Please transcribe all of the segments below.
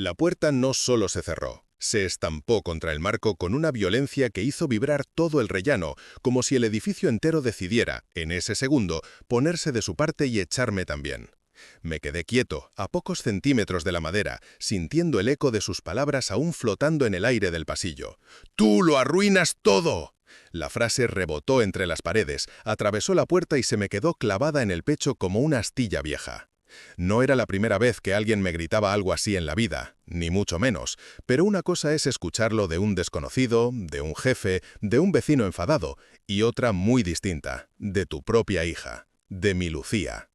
La puerta no solo se cerró, se estampó contra el marco con una violencia que hizo vibrar todo el rellano, como si el edificio entero decidiera, en ese segundo, ponerse de su parte y echarme también. Me quedé quieto, a pocos centímetros de la madera, sintiendo el eco de sus palabras aún flotando en el aire del pasillo. ¡Tú lo arruinas todo! La frase rebotó entre las paredes, atravesó la puerta y se me quedó clavada en el pecho como una astilla vieja. No era la primera vez que alguien me gritaba algo así en la vida, ni mucho menos, pero una cosa es escucharlo de un desconocido, de un jefe, de un vecino enfadado, y otra muy distinta, de tu propia hija, de mi Lucía.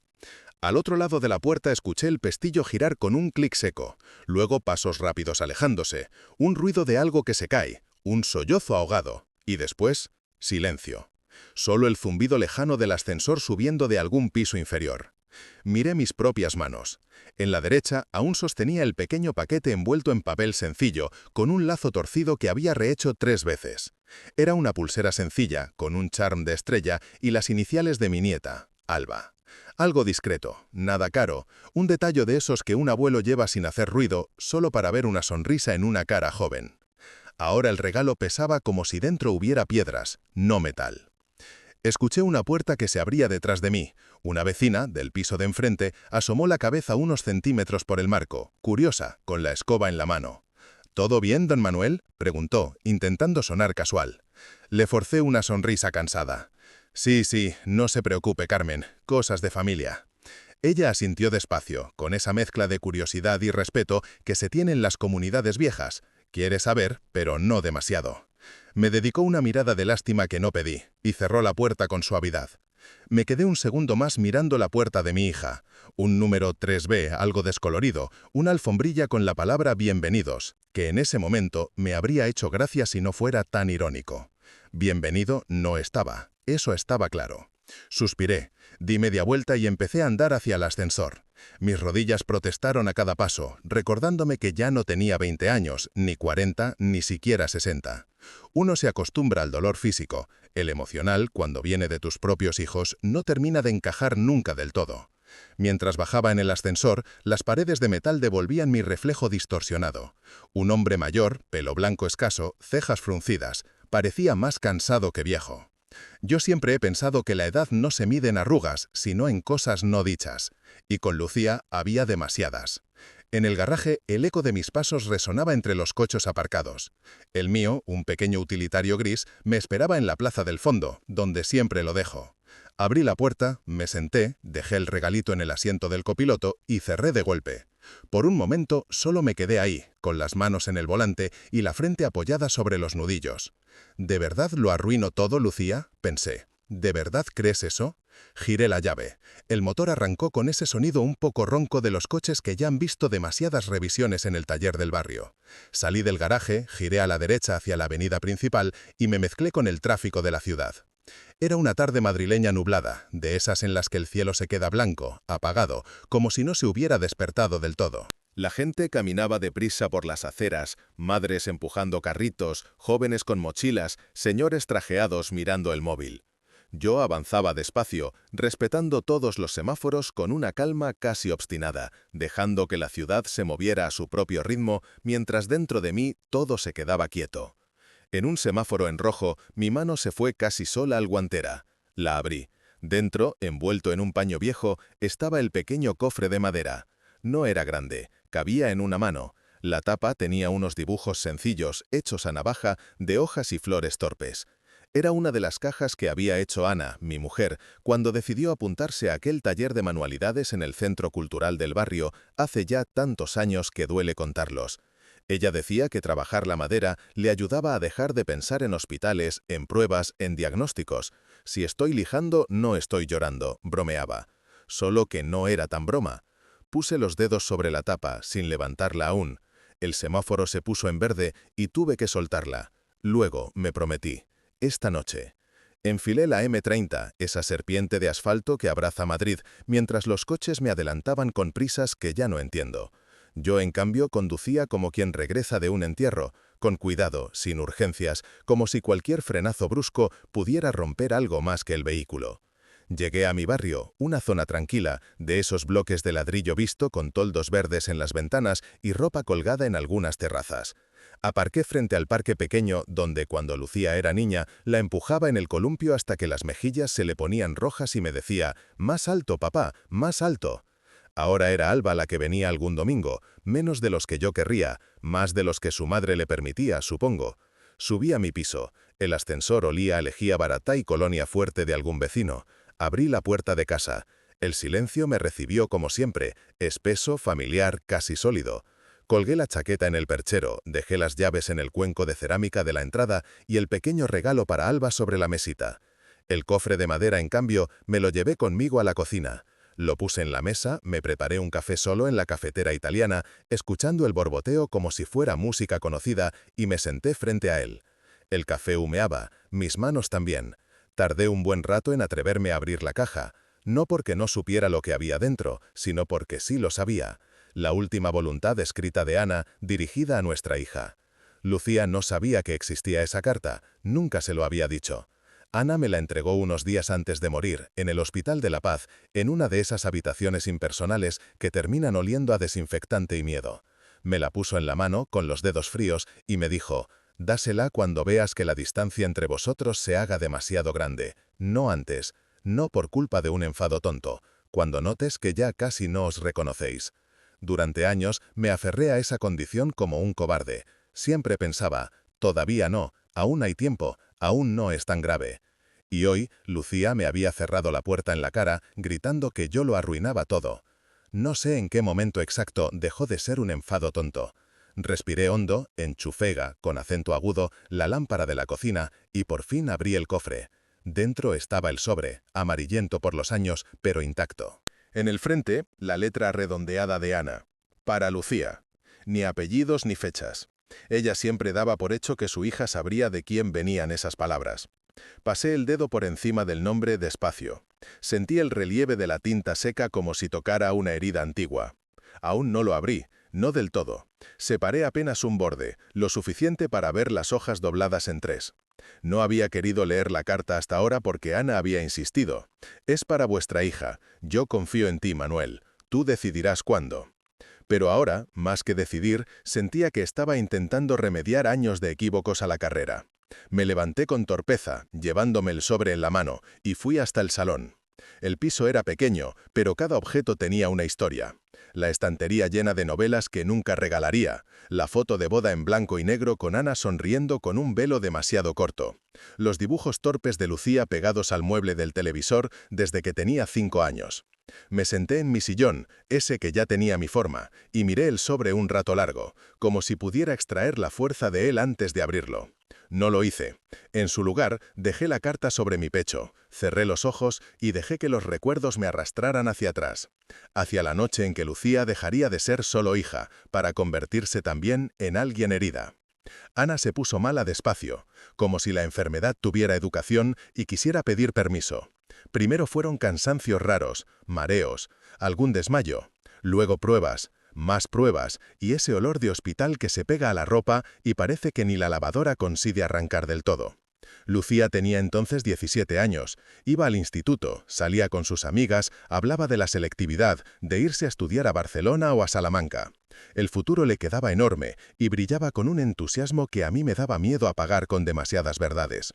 Al otro lado de la puerta escuché el pestillo girar con un clic seco, luego pasos rápidos alejándose, un ruido de algo que se cae, un sollozo ahogado, y después, silencio. Solo el zumbido lejano del ascensor subiendo de algún piso inferior. Miré mis propias manos. En la derecha aún sostenía el pequeño paquete envuelto en papel sencillo, con un lazo torcido que había rehecho 3 veces. Era una pulsera sencilla, con un charm de estrella y las iniciales de mi nieta, Alba. Algo discreto, nada caro, un detalle de esos que un abuelo lleva sin hacer ruido, solo para ver una sonrisa en una cara joven. Ahora el regalo pesaba como si dentro hubiera piedras, no metal. Escuché una puerta que se abría detrás de mí. Una vecina, del piso de enfrente, asomó la cabeza unos centímetros por el marco, curiosa, con la escoba en la mano. ¿Todo bien, don Manuel?, preguntó, intentando sonar casual. Le forcé una sonrisa cansada. Sí, no se preocupe, Carmen, cosas de familia. Ella asintió despacio, con esa mezcla de curiosidad y respeto que se tiene en las comunidades viejas. Quiere saber, pero no demasiado. Me dedicó una mirada de lástima que no pedí, y cerró la puerta con suavidad. Me quedé un segundo más mirando la puerta de mi hija. Un número 3B, algo descolorido, una alfombrilla con la palabra bienvenidos, que en ese momento me habría hecho gracia si no fuera tan irónico. Bienvenido no estaba, eso estaba claro. Suspiré, di media vuelta y empecé a andar hacia el ascensor. Mis rodillas protestaron a cada paso, recordándome que ya no tenía 20 años, ni 40, ni siquiera 60. Uno se acostumbra al dolor físico. El emocional, cuando viene de tus propios hijos, no termina de encajar nunca del todo. Mientras bajaba en el ascensor, las paredes de metal devolvían mi reflejo distorsionado. Un hombre mayor, pelo blanco escaso, cejas fruncidas, parecía más cansado que viejo. Yo siempre he pensado que la edad no se mide en arrugas, sino en cosas no dichas. Y con Lucía había demasiadas. En el garaje, el eco de mis pasos resonaba entre los coches aparcados. El mío, un pequeño utilitario gris, me esperaba en la plaza del fondo, donde siempre lo dejo. Abrí la puerta, me senté, dejé el regalito en el asiento del copiloto y cerré de golpe. Por un momento solo me quedé ahí, con las manos en el volante y la frente apoyada sobre los nudillos. ¿De verdad lo arruino todo, Lucía?, pensé. ¿De verdad crees eso? Giré la llave. El motor arrancó con ese sonido un poco ronco de los coches que ya han visto demasiadas revisiones en el taller del barrio. Salí del garaje, giré a la derecha hacia la avenida principal y me mezclé con el tráfico de la ciudad. Era una tarde madrileña nublada, de esas en las que el cielo se queda blanco, apagado, como si no se hubiera despertado del todo. La gente caminaba deprisa por las aceras, madres empujando carritos, jóvenes con mochilas, señores trajeados mirando el móvil. Yo avanzaba despacio, respetando todos los semáforos con una calma casi obstinada, dejando que la ciudad se moviera a su propio ritmo, mientras dentro de mí todo se quedaba quieto. En un semáforo en rojo, mi mano se fue casi sola al guantera. La abrí. Dentro, envuelto en un paño viejo, estaba el pequeño cofre de madera. No era grande, cabía en una mano. La tapa tenía unos dibujos sencillos, hechos a navaja, de hojas y flores torpes. Era una de las cajas que había hecho Ana, mi mujer, cuando decidió apuntarse a aquel taller de manualidades en el Centro Cultural del barrio hace ya tantos años que duele contarlos. Ella decía que trabajar la madera le ayudaba a dejar de pensar en hospitales, en pruebas, en diagnósticos. Si estoy lijando, no estoy llorando, bromeaba. Solo que no era tan broma. Puse los dedos sobre la tapa, sin levantarla aún. El semáforo se puso en verde y tuve que soltarla. Luego me prometí. Esta noche. Enfilé la M30, esa serpiente de asfalto que abraza Madrid, mientras los coches me adelantaban con prisas que ya no entiendo. Yo, en cambio, conducía como quien regresa de un entierro, con cuidado, sin urgencias, como si cualquier frenazo brusco pudiera romper algo más que el vehículo. Llegué a mi barrio, una zona tranquila, de esos bloques de ladrillo visto con toldos verdes en las ventanas y ropa colgada en algunas terrazas. Aparqué frente al parque pequeño donde, cuando Lucía era niña, la empujaba en el columpio hasta que las mejillas se le ponían rojas y me decía: «Más alto, papá, más alto». Ahora era Alba la que venía algún domingo, menos de los que yo querría, más de los que su madre le permitía, supongo. Subí a mi piso. El ascensor olía a lejía barata y colonia fuerte de algún vecino. Abrí la puerta de casa. El silencio me recibió como siempre, espeso, familiar, casi sólido. Colgué la chaqueta en el perchero, dejé las llaves en el cuenco de cerámica de la entrada y el pequeño regalo para Alba sobre la mesita. El cofre de madera, en cambio, me lo llevé conmigo a la cocina. Lo puse en la mesa, me preparé un café solo en la cafetera italiana, escuchando el borboteo como si fuera música conocida, y me senté frente a él. El café humeaba, mis manos también. Tardé un buen rato en atreverme a abrir la caja, no porque no supiera lo que había dentro, sino porque sí lo sabía. La última voluntad escrita de Ana, dirigida a nuestra hija. Lucía no sabía que existía esa carta, nunca se lo había dicho. Ana me la entregó unos días antes de morir, en el Hospital de la Paz, en una de esas habitaciones impersonales que terminan oliendo a desinfectante y miedo. Me la puso en la mano, con los dedos fríos, y me dijo: «Dásela cuando veas que la distancia entre vosotros se haga demasiado grande, no antes, no por culpa de un enfado tonto, cuando notes que ya casi no os reconocéis». Durante años me aferré a esa condición como un cobarde. Siempre pensaba: todavía no, aún hay tiempo, aún no es tan grave. Y hoy, Lucía me había cerrado la puerta en la cara, gritando que yo lo arruinaba todo. No sé en qué momento exacto dejó de ser un enfado tonto. Respiré hondo, enchufé, con acento agudo, la lámpara de la cocina y por fin abrí el cofre. Dentro estaba el sobre, amarillento por los años, pero intacto. En el frente, la letra redondeada de Ana. Para Lucía. Ni apellidos ni fechas. Ella siempre daba por hecho que su hija sabría de quién venían esas palabras. Pasé el dedo por encima del nombre despacio. Sentí el relieve de la tinta seca como si tocara una herida antigua. Aún no lo abrí, no del todo. Separé apenas un borde, lo suficiente para ver las hojas dobladas en tres. No había querido leer la carta hasta ahora porque Ana había insistido. «Es para vuestra hija. Yo confío en ti, Manuel. Tú decidirás cuándo». Pero ahora, más que decidir, sentía que estaba intentando remediar años de equívocos a la carrera. Me levanté con torpeza, llevándome el sobre en la mano, y fui hasta el salón. El piso era pequeño, pero cada objeto tenía una historia. La estantería llena de novelas que nunca regalaría, la foto de boda en blanco y negro con Ana sonriendo con un velo demasiado corto, los dibujos torpes de Lucía pegados al mueble del televisor desde que tenía 5 años. Me senté en mi sillón, ese que ya tenía mi forma, y miré el sobre un rato largo, como si pudiera extraer la fuerza de él antes de abrirlo. No lo hice. En su lugar, dejé la carta sobre mi pecho, cerré los ojos y dejé que los recuerdos me arrastraran hacia atrás, hacia la noche en que Lucía dejaría de ser solo hija, para convertirse también en alguien herida. Ana se puso mala despacio, como si la enfermedad tuviera educación y quisiera pedir permiso. Primero fueron cansancios raros, mareos, algún desmayo, luego pruebas, más pruebas y ese olor de hospital que se pega a la ropa y parece que ni la lavadora consigue arrancar del todo. Lucía tenía entonces 17 años, iba al instituto, salía con sus amigas, hablaba de la selectividad, de irse a estudiar a Barcelona o a Salamanca. El futuro le quedaba enorme y brillaba con un entusiasmo que a mí me daba miedo apagar con demasiadas verdades.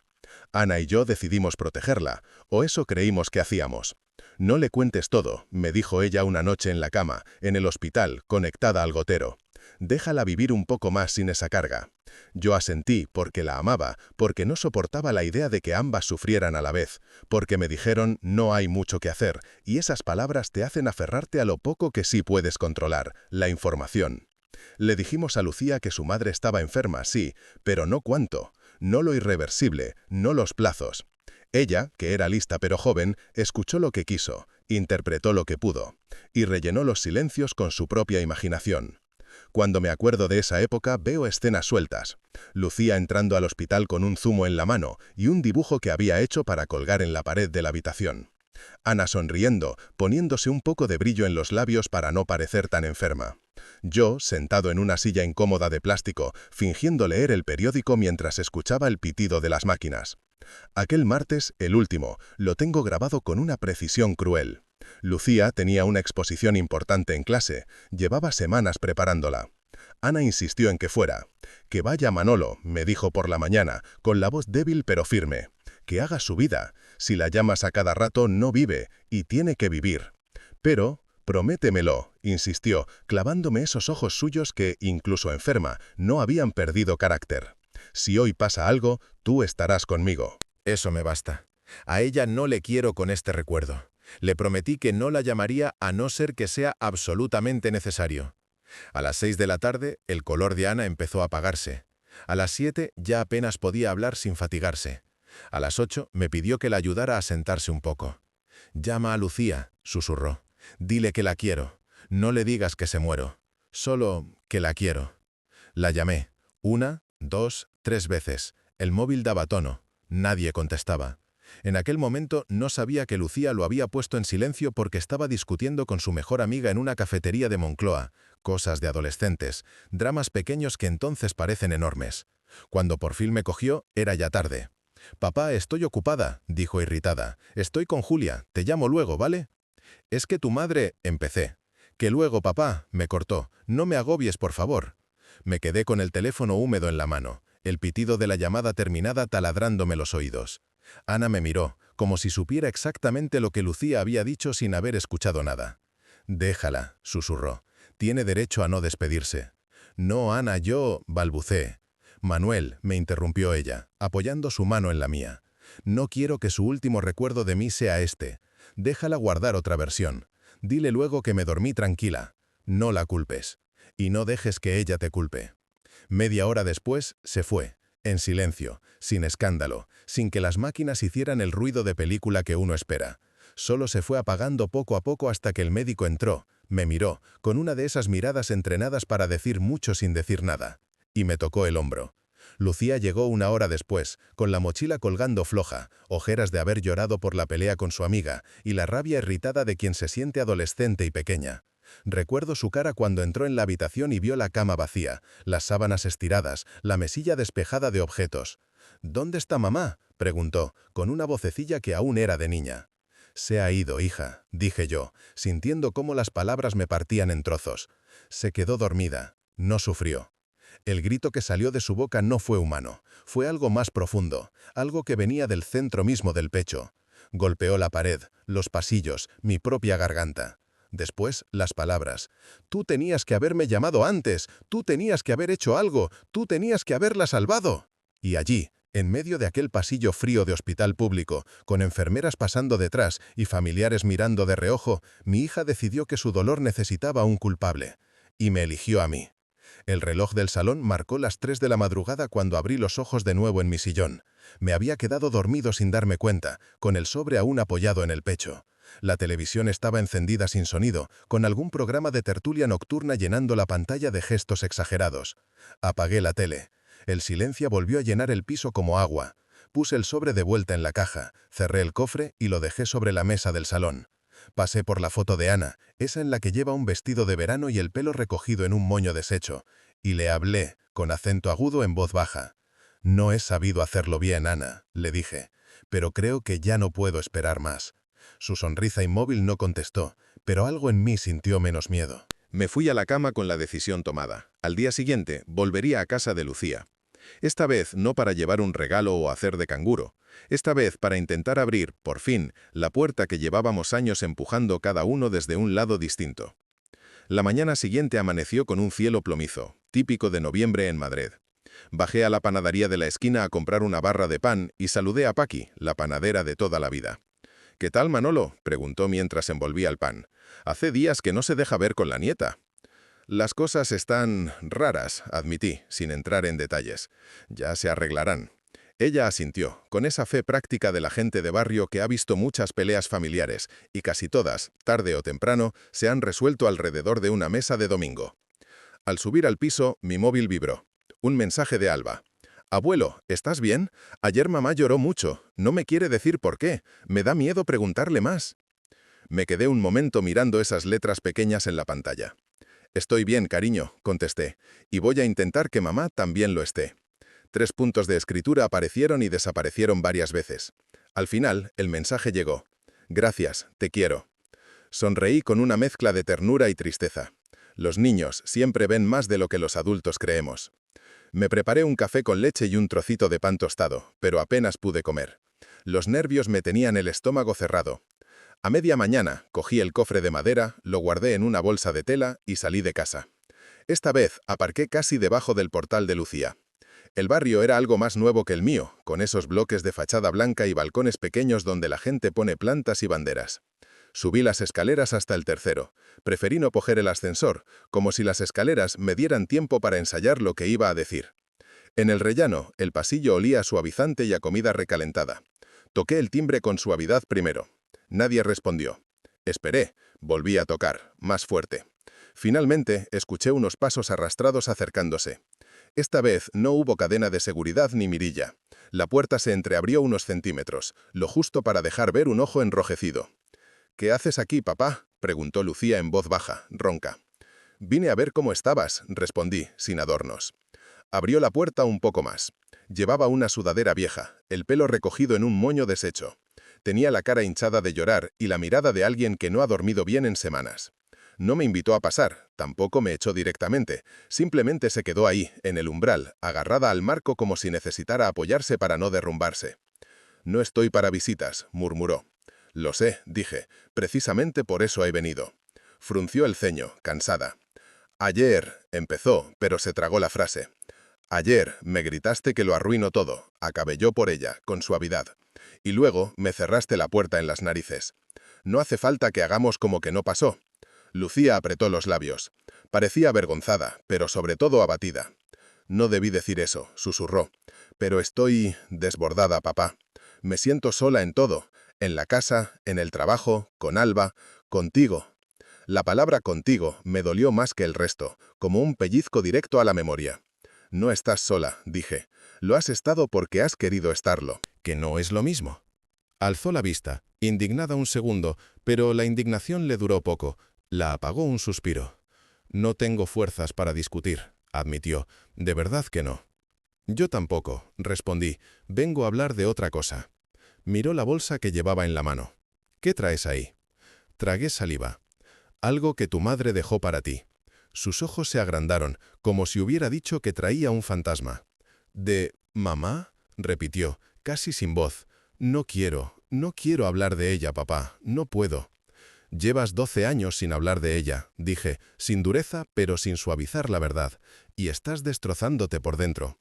Ana y yo decidimos protegerla, o eso creímos que hacíamos. «No le cuentes todo», me dijo ella una noche en la cama, en el hospital, conectada al gotero. «Déjala vivir un poco más sin esa carga». Yo asentí porque la amaba, porque no soportaba la idea de que ambas sufrieran a la vez, porque me dijeron «no hay mucho que hacer», y esas palabras te hacen aferrarte a lo poco que sí puedes controlar, la información. Le dijimos a Lucía que su madre estaba enferma, sí, pero no cuánto, no lo irreversible, no los plazos. Ella, que era lista pero joven, escuchó lo que quiso, interpretó lo que pudo, y rellenó los silencios con su propia imaginación. Cuando me acuerdo de esa época veo escenas sueltas. Lucía entrando al hospital con un zumo en la mano y un dibujo que había hecho para colgar en la pared de la habitación. Ana sonriendo, poniéndose un poco de brillo en los labios para no parecer tan enferma. Yo, sentado en una silla incómoda de plástico, fingiendo leer el periódico mientras escuchaba el pitido de las máquinas. Aquel martes, el último, lo tengo grabado con una precisión cruel. Lucía tenía una exposición importante en clase, llevaba semanas preparándola. Ana insistió en que fuera. «Que vaya Manolo», me dijo por la mañana, con la voz débil pero firme. «Que haga su vida. Si la llamas a cada rato no vive, y tiene que vivir». «Pero, prométemelo», insistió, clavándome esos ojos suyos que, incluso enferma, no habían perdido carácter. «Si hoy pasa algo, tú estarás conmigo». Eso me basta. A ella no le quiero con este recuerdo. Le prometí que no la llamaría a no ser que sea absolutamente necesario. A las 6 de la tarde, el color de Ana empezó a apagarse. A las 7 ya apenas podía hablar sin fatigarse. A las 8 me pidió que la ayudara a sentarse un poco. «Llama a Lucía», susurró. «Dile que la quiero. No le digas que se muero. Solo que la quiero». La llamé. 1, 2, 3 veces. El móvil daba tono. Nadie contestaba. En aquel momento no sabía que Lucía lo había puesto en silencio porque estaba discutiendo con su mejor amiga en una cafetería de Moncloa. Cosas de adolescentes, dramas pequeños que entonces parecen enormes. Cuando por fin me cogió, era ya tarde. «Papá, estoy ocupada», dijo irritada. «Estoy con Julia, te llamo luego, ¿vale?» «Es que tu madre…», empecé. «Que luego, papá», me cortó. «No me agobies, por favor». Me quedé con el teléfono húmedo en la mano, el pitido de la llamada terminada taladrándome los oídos. Ana me miró, como si supiera exactamente lo que Lucía había dicho sin haber escuchado nada. «Déjala», susurró. «Tiene derecho a no despedirse». «No, Ana, yo…», balbuceé. «Manuel», me interrumpió ella, apoyando su mano en la mía. «No quiero que su último recuerdo de mí sea este. Déjala guardar otra versión. Dile luego que me dormí tranquila. No la culpes. Y no dejes que ella te culpe». Media hora después, se fue, en silencio, sin escándalo, sin que las máquinas hicieran el ruido de película que uno espera. Solo se fue apagando poco a poco hasta que el médico entró, me miró, con una de esas miradas entrenadas para decir mucho sin decir nada, y me tocó el hombro. Lucía llegó 1 hora después, con la mochila colgando floja, ojeras de haber llorado por la pelea con su amiga, y la rabia irritada de quien se siente adolescente y pequeña. Recuerdo su cara cuando entró en la habitación y vio la cama vacía, las sábanas estiradas, la mesilla despejada de objetos. «¿Dónde está mamá?», preguntó, con una vocecilla que aún era de niña. «Se ha ido, hija», dije yo, sintiendo cómo las palabras me partían en trozos. «Se quedó dormida. No sufrió». El grito que salió de su boca no fue humano, fue algo más profundo, algo que venía del centro mismo del pecho. Golpeó la pared, los pasillos, mi propia garganta. Después, las palabras. «Tú tenías que haberme llamado antes, tú tenías que haber hecho algo, tú tenías que haberla salvado». Y allí, en medio de aquel pasillo frío de hospital público, con enfermeras pasando detrás y familiares mirando de reojo, mi hija decidió que su dolor necesitaba un culpable. Y me eligió a mí. El reloj del salón marcó las 3 de la madrugada cuando abrí los ojos de nuevo en mi sillón. Me había quedado dormido sin darme cuenta, con el sobre aún apoyado en el pecho. La televisión estaba encendida sin sonido, con algún programa de tertulia nocturna llenando la pantalla de gestos exagerados. Apagué la tele. El silencio volvió a llenar el piso como agua. Puse el sobre de vuelta en la caja, cerré el cofre y lo dejé sobre la mesa del salón. Pasé por la foto de Ana, esa en la que lleva un vestido de verano y el pelo recogido en un moño deshecho, y le hablé, con acento agudo en voz baja. «No he sabido hacerlo bien, Ana», le dije, «pero creo que ya no puedo esperar más». Su sonrisa inmóvil no contestó, pero algo en mí sintió menos miedo. Me fui a la cama con la decisión tomada. Al día siguiente, volvería a casa de Lucía. Esta vez no para llevar un regalo o hacer de canguro. Esta vez para intentar abrir, por fin, la puerta que llevábamos años empujando cada uno desde un lado distinto. La mañana siguiente amaneció con un cielo plomizo, típico de noviembre en Madrid. Bajé a la panadería de la esquina a comprar una barra de pan y saludé a Paqui, la panadera de toda la vida. «¿Qué tal, Manolo?», preguntó mientras envolvía el pan. «Hace días que no se deja ver con la nieta». «Las cosas están raras», admití, sin entrar en detalles. «Ya se arreglarán». Ella asintió, con esa fe práctica de la gente de barrio que ha visto muchas peleas familiares, y casi todas, tarde o temprano, se han resuelto alrededor de una mesa de domingo. Al subir al piso, mi móvil vibró. Un mensaje de Alba. «Abuelo, ¿estás bien? Ayer mamá lloró mucho. No me quiere decir por qué. Me da miedo preguntarle más». Me quedé un momento mirando esas letras pequeñas en la pantalla. «Estoy bien, cariño», contesté, «y voy a intentar que mamá también lo esté». 3 puntos de escritura aparecieron y desaparecieron varias veces. Al final, el mensaje llegó. Gracias, te quiero. Sonreí con una mezcla de ternura y tristeza. Los niños siempre ven más de lo que los adultos creemos. Me preparé un café con leche y un trocito de pan tostado, pero apenas pude comer. Los nervios me tenían el estómago cerrado. A media mañana, cogí el cofre de madera, lo guardé en una bolsa de tela y salí de casa. Esta vez aparqué casi debajo del portal de Lucía. El barrio era algo más nuevo que el mío, con esos bloques de fachada blanca y balcones pequeños donde la gente pone plantas y banderas. Subí las escaleras hasta el tercero. Preferí no coger el ascensor, como si las escaleras me dieran tiempo para ensayar lo que iba a decir. En el rellano, el pasillo olía a suavizante y a comida recalentada. Toqué el timbre con suavidad primero. Nadie respondió. Esperé, volví a tocar, más fuerte. Finalmente, escuché unos pasos arrastrados acercándose. Esta vez no hubo cadena de seguridad ni mirilla. La puerta se entreabrió unos centímetros, lo justo para dejar ver un ojo enrojecido. «¿Qué haces aquí, papá?», preguntó Lucía en voz baja, ronca. «Vine a ver cómo estabas», respondí, sin adornos. Abrió la puerta un poco más. Llevaba una sudadera vieja, el pelo recogido en un moño deshecho. Tenía la cara hinchada de llorar y la mirada de alguien que no ha dormido bien en semanas. No me invitó a pasar, tampoco me echó directamente, simplemente se quedó ahí, en el umbral, agarrada al marco como si necesitara apoyarse para no derrumbarse. «No estoy para visitas», murmuró. «Lo sé», dije, «precisamente por eso he venido». Frunció el ceño, cansada. «Ayer», empezó, pero se tragó la frase. «Ayer me gritaste que lo arruino todo», acabé yo por ella, con suavidad. «Y luego me cerraste la puerta en las narices. No hace falta que hagamos como que no pasó». Lucía apretó los labios. Parecía avergonzada, pero sobre todo abatida. «No debí decir eso», susurró. «Pero estoy desbordada, papá. Me siento sola en todo. En la casa, en el trabajo, con Alba, contigo». La palabra «contigo» me dolió más que el resto, como un pellizco directo a la memoria. «No estás sola», dije. «Lo has estado porque has querido estarlo». Que no es lo mismo. Alzó la vista, indignada un segundo, pero la indignación le duró poco. La apagó un suspiro. «No tengo fuerzas para discutir», admitió. «De verdad que no». «Yo tampoco», respondí. «Vengo a hablar de otra cosa». Miró la bolsa que llevaba en la mano. «¿Qué traes ahí?» Tragué saliva. «Algo que tu madre dejó para ti». Sus ojos se agrandaron, como si hubiera dicho que traía un fantasma. «¿De mamá?», repitió, casi sin voz. No quiero hablar de ella, papá, no puedo». «Llevas 12 años sin hablar de ella», dije, sin dureza, pero sin suavizar la verdad, «y estás destrozándote por dentro».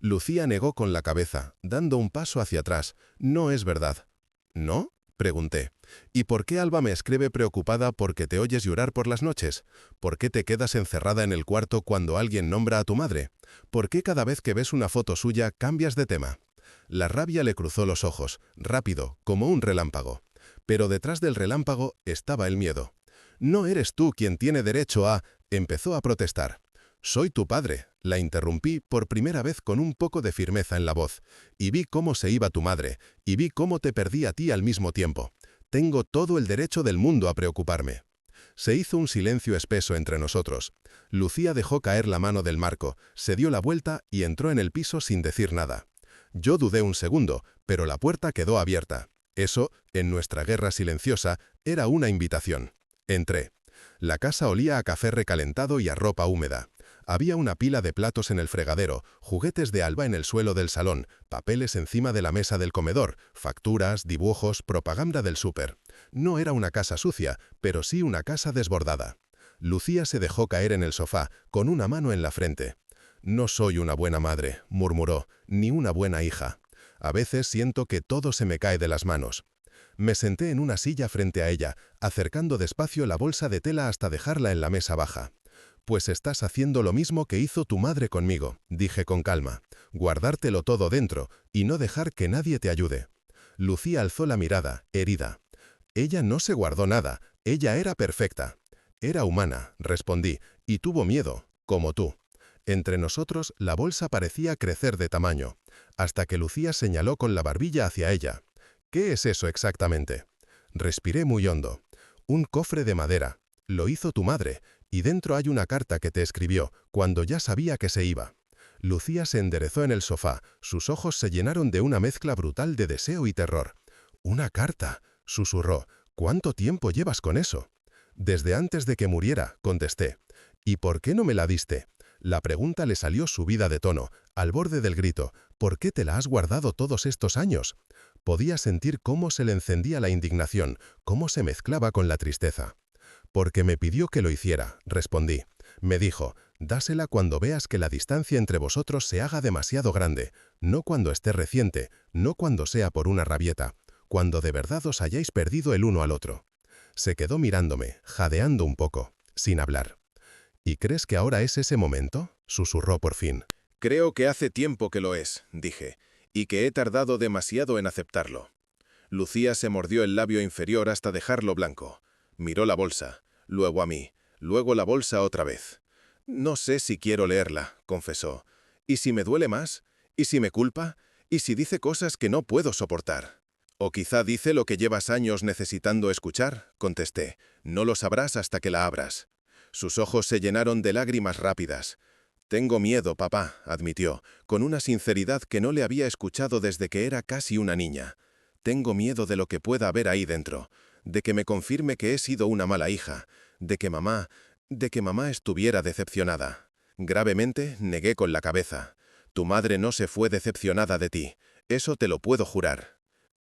Lucía negó con la cabeza, dando un paso hacia atrás. «No es verdad». «¿No?», pregunté. «¿Y por qué Alba me escribe preocupada porque te oyes llorar por las noches? ¿Por qué te quedas encerrada en el cuarto cuando alguien nombra a tu madre? ¿Por qué cada vez que ves una foto suya cambias de tema?» La rabia le cruzó los ojos, rápido, como un relámpago. Pero detrás del relámpago estaba el miedo. «No eres tú quien tiene derecho a…», empezó a protestar. «Soy tu padre», la interrumpí por primera vez con un poco de firmeza en la voz. «Y vi cómo se iba tu madre, y vi cómo te perdí a ti al mismo tiempo. Tengo todo el derecho del mundo a preocuparme». Se hizo un silencio espeso entre nosotros. Lucía dejó caer la mano del marco, se dio la vuelta y entró en el piso sin decir nada. Yo dudé un segundo, pero la puerta quedó abierta. Eso, en nuestra guerra silenciosa, era una invitación. Entré. La casa olía a café recalentado y a ropa húmeda. Había una pila de platos en el fregadero, juguetes de Alba en el suelo del salón, papeles encima de la mesa del comedor, facturas, dibujos, propaganda del súper. No era una casa sucia, pero sí una casa desbordada. Lucía se dejó caer en el sofá, con una mano en la frente. «No soy una buena madre», murmuró, «ni una buena hija. A veces siento que todo se me cae de las manos». Me senté en una silla frente a ella, acercando despacio la bolsa de tela hasta dejarla en la mesa baja. «Pues estás haciendo lo mismo que hizo tu madre conmigo», dije con calma. «Guardártelo todo dentro y no dejar que nadie te ayude». Lucía alzó la mirada, herida. «Ella no se guardó nada, ella era perfecta». «Era humana», respondí, «y tuvo miedo, como tú». Entre nosotros la bolsa parecía crecer de tamaño, hasta que Lucía señaló con la barbilla hacia ella. «¿Qué es eso exactamente?» Respiré muy hondo. «Un cofre de madera. Lo hizo tu madre, y dentro hay una carta que te escribió, cuando ya sabía que se iba». Lucía se enderezó en el sofá, sus ojos se llenaron de una mezcla brutal de deseo y terror. «Una carta», susurró. «¿Cuánto tiempo llevas con eso?» «Desde antes de que muriera», contesté. «¿Y por qué no me la diste?» La pregunta le salió subida de tono, al borde del grito. «¿Por qué te la has guardado todos estos años?» Podía sentir cómo se le encendía la indignación, cómo se mezclaba con la tristeza. «Porque me pidió que lo hiciera», respondí. Me dijo: «Dásela cuando veas que la distancia entre vosotros se haga demasiado grande, no cuando esté reciente, no cuando sea por una rabieta, cuando de verdad os hayáis perdido el uno al otro». Se quedó mirándome, jadeando un poco, sin hablar. «¿Y crees que ahora es ese momento?», susurró por fin. «Creo que hace tiempo que lo es», dije, «y que he tardado demasiado en aceptarlo». Lucía se mordió el labio inferior hasta dejarlo blanco. Miró la bolsa, luego a mí, luego la bolsa otra vez. «No sé si quiero leerla», confesó. «¿Y si me duele más? ¿Y si me culpa? ¿Y si dice cosas que no puedo soportar?» «O quizá dice lo que llevas años necesitando escuchar», contesté. «No lo sabrás hasta que la abras». Sus ojos se llenaron de lágrimas rápidas. «Tengo miedo, papá», admitió, con una sinceridad que no le había escuchado desde que era casi una niña. «Tengo miedo de lo que pueda haber ahí dentro, de que me confirme que he sido una mala hija, de que mamá estuviera decepcionada». Gravemente negué con la cabeza. «Tu madre no se fue decepcionada de ti, eso te lo puedo jurar».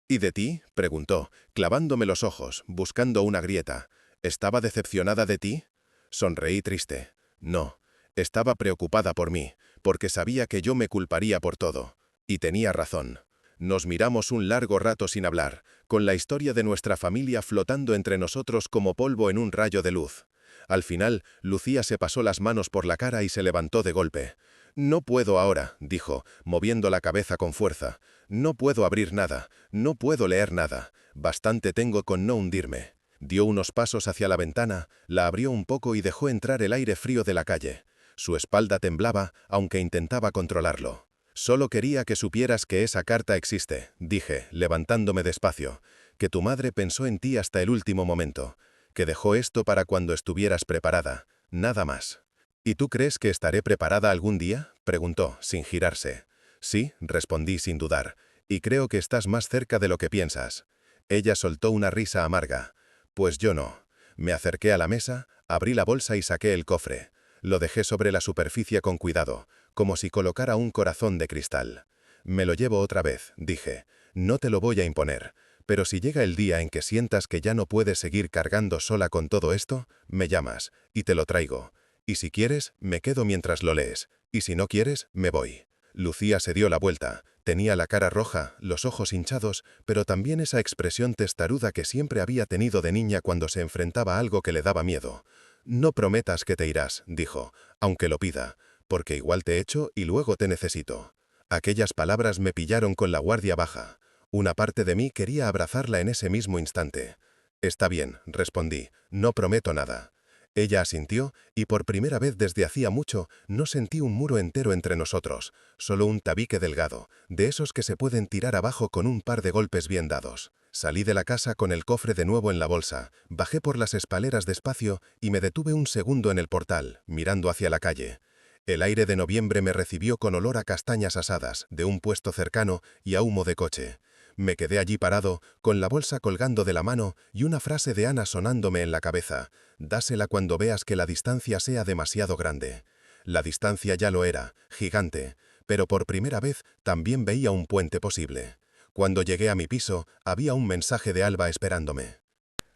«¿Y de ti?», preguntó, clavándome los ojos, buscando una grieta. «¿Estaba decepcionada de ti?» Sonreí triste. «No, estaba preocupada por mí, porque sabía que yo me culparía por todo». Y tenía razón. Nos miramos un largo rato sin hablar, con la historia de nuestra familia flotando entre nosotros como polvo en un rayo de luz. Al final, Lucía se pasó las manos por la cara y se levantó de golpe. «No puedo ahora», dijo, moviendo la cabeza con fuerza. «No puedo abrir nada, no puedo leer nada. Bastante tengo con no hundirme». Dio unos pasos hacia la ventana, la abrió un poco y dejó entrar el aire frío de la calle. Su espalda temblaba, aunque intentaba controlarlo. «Solo quería que supieras que esa carta existe», dije, levantándome despacio. «Que tu madre pensó en ti hasta el último momento. Que dejó esto para cuando estuvieras preparada. Nada más». «¿Y tú crees que estaré preparada algún día?», preguntó, sin girarse. «Sí», respondí sin dudar, «y creo que estás más cerca de lo que piensas». Ella soltó una risa amarga. «Pues yo no». Me acerqué a la mesa, abrí la bolsa y saqué el cofre. Lo dejé sobre la superficie con cuidado, como si colocara un corazón de cristal. «Me lo llevo otra vez», dije. «No te lo voy a imponer. Pero si llega el día en que sientas que ya no puedes seguir cargando sola con todo esto, me llamas, y te lo traigo. Y si quieres, me quedo mientras lo lees. Y si no quieres, me voy». Lucía se dio la vuelta. Tenía la cara roja, los ojos hinchados, pero también esa expresión testaruda que siempre había tenido de niña cuando se enfrentaba a algo que le daba miedo. «No prometas que te irás», dijo, «aunque lo pida, porque igual te echo y luego te necesito». Aquellas palabras me pillaron con la guardia baja. Una parte de mí quería abrazarla en ese mismo instante. «Está bien», respondí, «no prometo nada». Ella asintió, y por primera vez desde hacía mucho no sentí un muro entero entre nosotros, solo un tabique delgado, de esos que se pueden tirar abajo con un par de golpes bien dados. Salí de la casa con el cofre de nuevo en la bolsa, bajé por las escaleras despacio y me detuve un segundo en el portal, mirando hacia la calle. El aire de noviembre me recibió con olor a castañas asadas, de un puesto cercano y a humo de coche. Me quedé allí parado, con la bolsa colgando de la mano y una frase de Ana sonándome en la cabeza: «Dásela cuando veas que la distancia sea demasiado grande». La distancia ya lo era, gigante, pero por primera vez también veía un puente posible. Cuando llegué a mi piso, había un mensaje de Alba esperándome.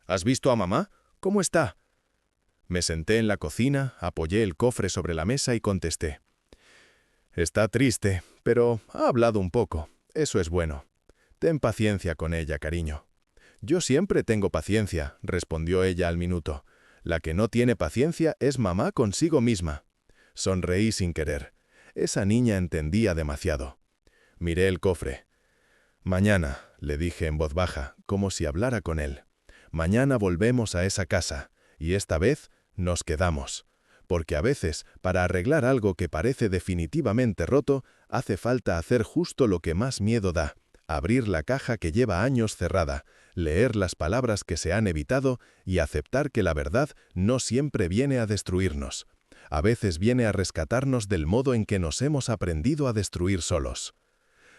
¿Has visto a mamá? ¿Cómo está? Me senté en la cocina, apoyé el cofre sobre la mesa y contesté. Está triste, pero ha hablado un poco. Eso es bueno. Ten paciencia con ella, cariño. Yo siempre tengo paciencia, respondió ella al minuto. La que no tiene paciencia es mamá consigo misma. Sonreí sin querer. Esa niña entendía demasiado. Miré el cofre. Mañana, le dije en voz baja, como si hablara con él. Mañana volvemos a esa casa, y esta vez nos quedamos. Porque a veces, para arreglar algo que parece definitivamente roto, hace falta hacer justo lo que más miedo da. Abrir la caja que lleva años cerrada, leer las palabras que se han evitado y aceptar que la verdad no siempre viene a destruirnos. A veces viene a rescatarnos del modo en que nos hemos aprendido a destruir solos.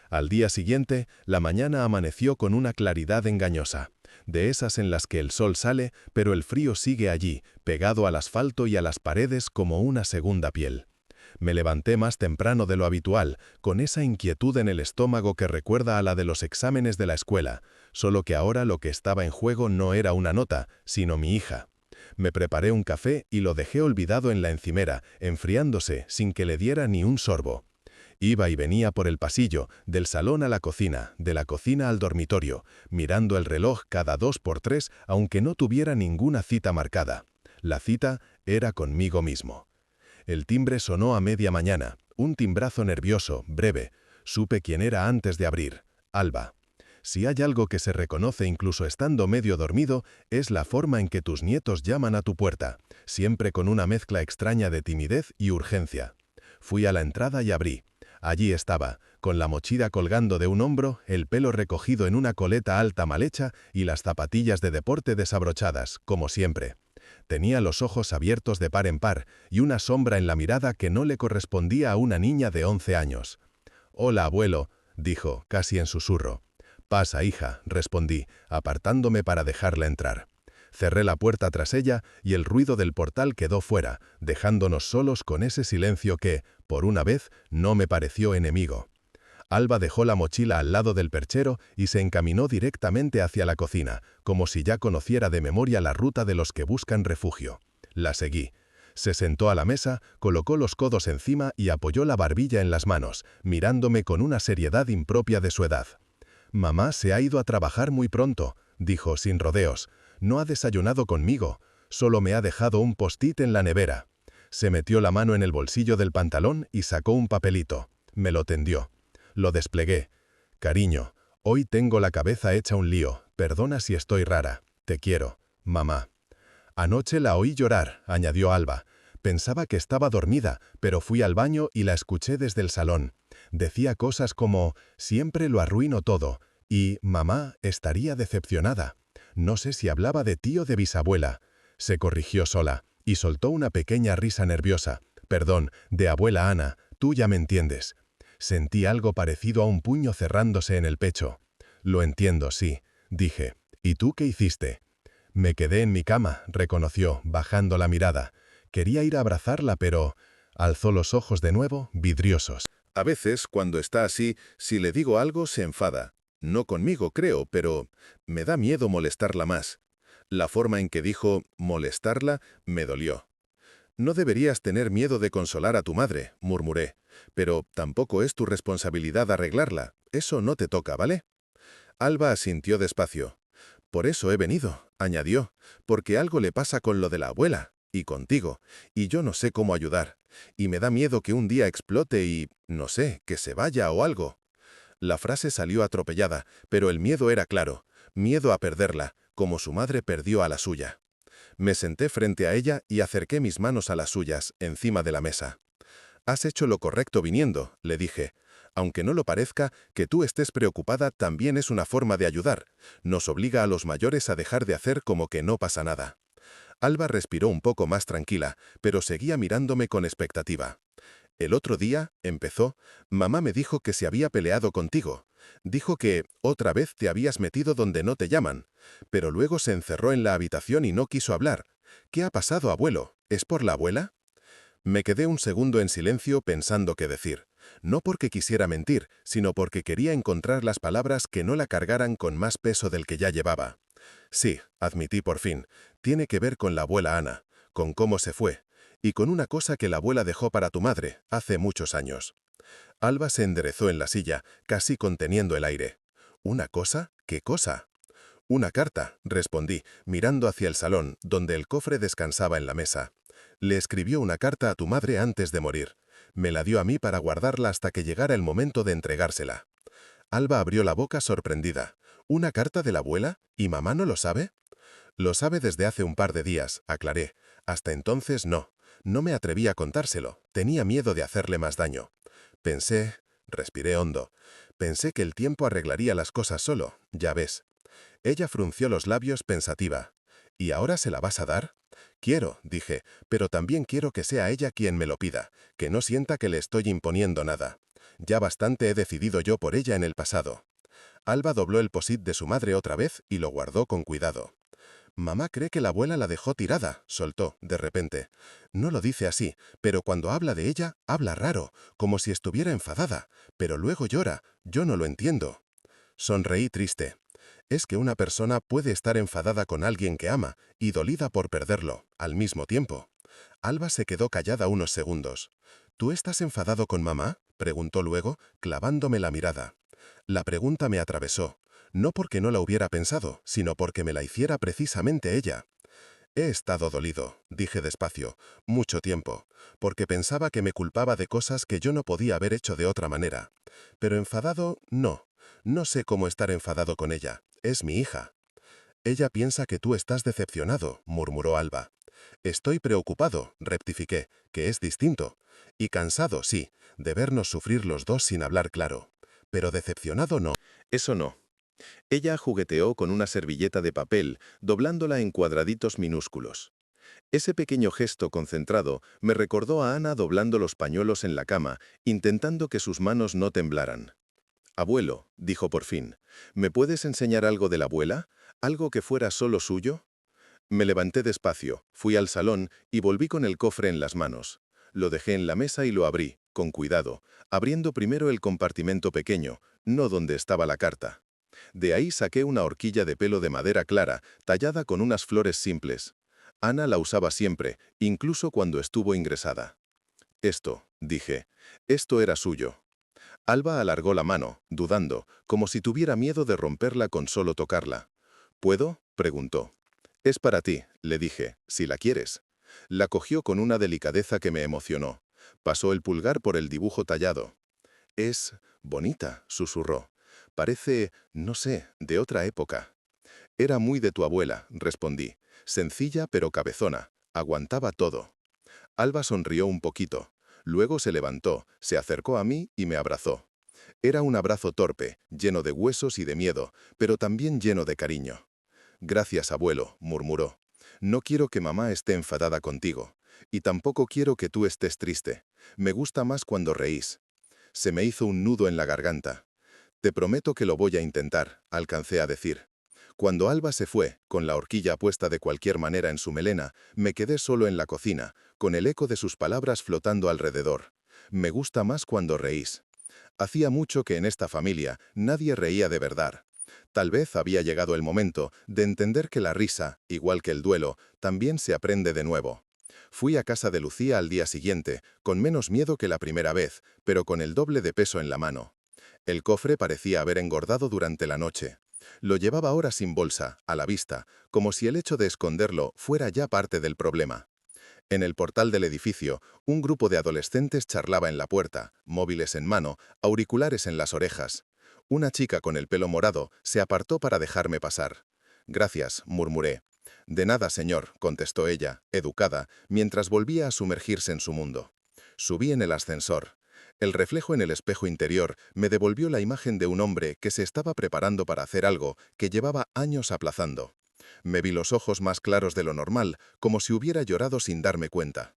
Al día siguiente, la mañana amaneció con una claridad engañosa, de esas en las que el sol sale, pero el frío sigue allí, pegado al asfalto y a las paredes como una segunda piel. Me levanté más temprano de lo habitual, con esa inquietud en el estómago que recuerda a la de los exámenes de la escuela, solo que ahora lo que estaba en juego no era una nota, sino mi hija. Me preparé un café y lo dejé olvidado en la encimera, enfriándose sin que le diera ni un sorbo. Iba y venía por el pasillo, del salón a la cocina, de la cocina al dormitorio, mirando el reloj cada 2 por 3, aunque no tuviera ninguna cita marcada. La cita era conmigo mismo. El timbre sonó a media mañana, un timbrazo nervioso, breve. Supe quién era antes de abrir. Alba. Si hay algo que se reconoce incluso estando medio dormido, es la forma en que tus nietos llaman a tu puerta, siempre con una mezcla extraña de timidez y urgencia. Fui a la entrada y abrí. Allí estaba, con la mochila colgando de un hombro, el pelo recogido en una coleta alta mal hecha y las zapatillas de deporte desabrochadas, como siempre. Tenía los ojos abiertos de par en par y una sombra en la mirada que no le correspondía a una niña de 11 años. «Hola, abuelo», dijo, casi en susurro. «Pasa, hija», respondí, apartándome para dejarla entrar. Cerré la puerta tras ella y el ruido del portal quedó fuera, dejándonos solos con ese silencio que, por una vez, no me pareció enemigo. Alba dejó la mochila al lado del perchero y se encaminó directamente hacia la cocina, como si ya conociera de memoria la ruta de los que buscan refugio. La seguí. Se sentó a la mesa, colocó los codos encima y apoyó la barbilla en las manos, mirándome con una seriedad impropia de su edad. «Mamá se ha ido a trabajar muy pronto», dijo sin rodeos. «No ha desayunado conmigo, solo me ha dejado un post-it en la nevera». Se metió la mano en el bolsillo del pantalón y sacó un papelito. Me lo tendió. Lo desplegué. «Cariño, hoy tengo la cabeza hecha un lío. Perdona si estoy rara. Te quiero, mamá». «Anoche la oí llorar», añadió Alba. Pensaba que estaba dormida, pero fui al baño y la escuché desde el salón. Decía cosas como «siempre lo arruino todo» y «mamá estaría decepcionada». No sé si hablaba de ti o de bisabuela. Se corrigió sola y soltó una pequeña risa nerviosa. «Perdón, de abuela Ana, tú ya me entiendes». Sentí algo parecido a un puño cerrándose en el pecho. «Lo entiendo, sí», dije. «¿Y tú qué hiciste?» «Me quedé en mi cama», reconoció, bajando la mirada. Quería ir a abrazarla, pero... Alzó los ojos de nuevo, vidriosos. A veces, cuando está así, si le digo algo, se enfada. No conmigo, creo, pero me da miedo molestarla más. La forma en que dijo «molestarla» me dolió. «No deberías tener miedo de consolar a tu madre», murmuré. «Pero tampoco es tu responsabilidad arreglarla. Eso no te toca, ¿vale?» Alba asintió despacio. «Por eso he venido», añadió, «porque algo le pasa con lo de la abuela, y contigo, y yo no sé cómo ayudar. Y me da miedo que un día explote y, no sé, que se vaya o algo». La frase salió atropellada, pero el miedo era claro. Miedo a perderla, como su madre perdió a la suya. Me senté frente a ella y acerqué mis manos a las suyas, encima de la mesa. «Has hecho lo correcto viniendo», le dije. «Aunque no lo parezca, que tú estés preocupada también es una forma de ayudar. Nos obliga a los mayores a dejar de hacer como que no pasa nada». Alba respiró un poco más tranquila, pero seguía mirándome con expectativa. «El otro día», empezó, «mamá me dijo que se había peleado contigo. Dijo que otra vez te habías metido donde no te llaman. Pero luego se encerró en la habitación y no quiso hablar. ¿Qué ha pasado, abuelo? ¿Es por la abuela?» Me quedé un segundo en silencio pensando qué decir. No porque quisiera mentir, sino porque quería encontrar las palabras que no la cargaran con más peso del que ya llevaba. «Sí», admití por fin, «tiene que ver con la abuela Ana, con cómo se fue, y con una cosa que la abuela dejó para tu madre, hace muchos años». Alba se enderezó en la silla, casi conteniendo el aire. «¿Una cosa? ¿Qué cosa?» «Una carta», respondí, mirando hacia el salón, donde el cofre descansaba en la mesa. «Le escribió una carta a tu madre antes de morir. Me la dio a mí para guardarla hasta que llegara el momento de entregársela». Alba abrió la boca sorprendida. «¿Una carta de la abuela? ¿Y mamá no lo sabe?» «Lo sabe desde hace un par de días», aclaré. «Hasta entonces no. No me atreví a contárselo. Tenía miedo de hacerle más daño. Pensé», respiré hondo, «pensé que el tiempo arreglaría las cosas solo, ya ves». Ella frunció los labios pensativa. «¿Y ahora se la vas a dar?» Quiero, dije, pero también quiero que sea ella quien me lo pida, que no sienta que le estoy imponiendo nada. Ya bastante he decidido yo por ella en el pasado. Alba dobló el post-it de su madre otra vez y lo guardó con cuidado. Mamá cree que la abuela la dejó tirada, soltó, de repente. No lo dice así, pero cuando habla de ella, habla raro, como si estuviera enfadada, pero luego llora. Yo no lo entiendo. Sonreí triste. Es que una persona puede estar enfadada con alguien que ama y dolida por perderlo, al mismo tiempo. Alba se quedó callada unos segundos. ¿Tú estás enfadado con mamá?, preguntó luego, clavándome la mirada. La pregunta me atravesó, no porque no la hubiera pensado, sino porque me la hiciera precisamente ella. He estado dolido, dije despacio, mucho tiempo, porque pensaba que me culpaba de cosas que yo no podía haber hecho de otra manera. Pero enfadado, no. No sé cómo estar enfadado con ella. Es mi hija. Ella piensa que tú estás decepcionado, murmuró Alba. Estoy preocupado, rectifiqué, que es distinto. Y cansado, sí, de vernos sufrir los dos sin hablar claro. Pero decepcionado no. Eso no. Ella jugueteó con una servilleta de papel, doblándola en cuadraditos minúsculos. Ese pequeño gesto concentrado me recordó a Ana doblando los pañuelos en la cama, intentando que sus manos no temblaran. «Abuelo», dijo por fin, «¿me puedes enseñar algo de la abuela? ¿Algo que fuera solo suyo?» Me levanté despacio, fui al salón y volví con el cofre en las manos. Lo dejé en la mesa y lo abrí, con cuidado, abriendo primero el compartimento pequeño, no donde estaba la carta. De ahí saqué una horquilla de pelo de madera clara, tallada con unas flores simples. Ana la usaba siempre, incluso cuando estuvo ingresada. «Esto», dije, «esto era suyo». Alba alargó la mano, dudando, como si tuviera miedo de romperla con solo tocarla. «¿Puedo?», preguntó. «Es para ti», le dije, «si la quieres». La cogió con una delicadeza que me emocionó. Pasó el pulgar por el dibujo tallado. «Es bonita», susurró. «Parece, no sé, de otra época». «Era muy de tu abuela», respondí. «Sencilla pero cabezona. Aguantaba todo». Alba sonrió un poquito. Luego se levantó, se acercó a mí y me abrazó. Era un abrazo torpe, lleno de huesos y de miedo, pero también lleno de cariño. «Gracias, abuelo», murmuró. «No quiero que mamá esté enfadada contigo. Y tampoco quiero que tú estés triste. Me gusta más cuando reís». Se me hizo un nudo en la garganta. «Te prometo que lo voy a intentar», alcancé a decir. Cuando Alba se fue, con la horquilla puesta de cualquier manera en su melena, me quedé solo en la cocina, con el eco de sus palabras flotando alrededor. «Me gusta más cuando reís». Hacía mucho que en esta familia nadie reía de verdad. Tal vez había llegado el momento de entender que la risa, igual que el duelo, también se aprende de nuevo. Fui a casa de Lucía al día siguiente, con menos miedo que la primera vez, pero con el doble de peso en la mano. El cofre parecía haber engordado durante la noche. Lo llevaba ahora sin bolsa, a la vista, como si el hecho de esconderlo fuera ya parte del problema. En el portal del edificio, un grupo de adolescentes charlaba en la puerta, móviles en mano, auriculares en las orejas. Una chica con el pelo morado se apartó para dejarme pasar. «Gracias», murmuré. «De nada, señor», contestó ella, educada, mientras volvía a sumergirse en su mundo. Subí en el ascensor. El reflejo en el espejo interior me devolvió la imagen de un hombre que se estaba preparando para hacer algo que llevaba años aplazando. Me vi los ojos más claros de lo normal, como si hubiera llorado sin darme cuenta.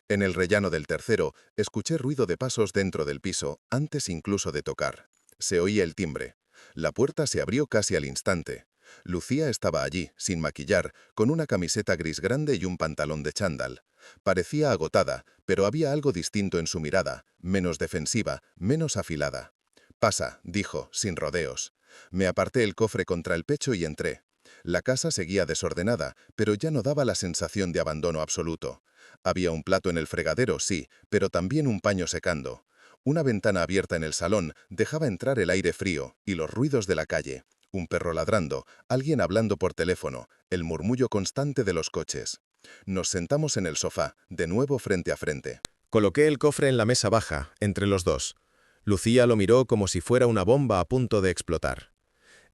En el rellano del tercero, escuché ruido de pasos dentro del piso, antes incluso de tocar. Se oía el timbre. La puerta se abrió casi al instante. Lucía estaba allí, sin maquillar, con una camiseta gris grande y un pantalón de chándal. Parecía agotada, pero había algo distinto en su mirada, menos defensiva, menos afilada. «Pasa», dijo, sin rodeos. Me aparté el cofre contra el pecho y entré. La casa seguía desordenada, pero ya no daba la sensación de abandono absoluto. Había un plato en el fregadero, sí, pero también un paño secando. Una ventana abierta en el salón dejaba entrar el aire frío y los ruidos de la calle. Un perro ladrando, alguien hablando por teléfono, el murmullo constante de los coches. Nos sentamos en el sofá, de nuevo frente a frente. Coloqué el cofre en la mesa baja, entre los dos. Lucía lo miró como si fuera una bomba a punto de explotar.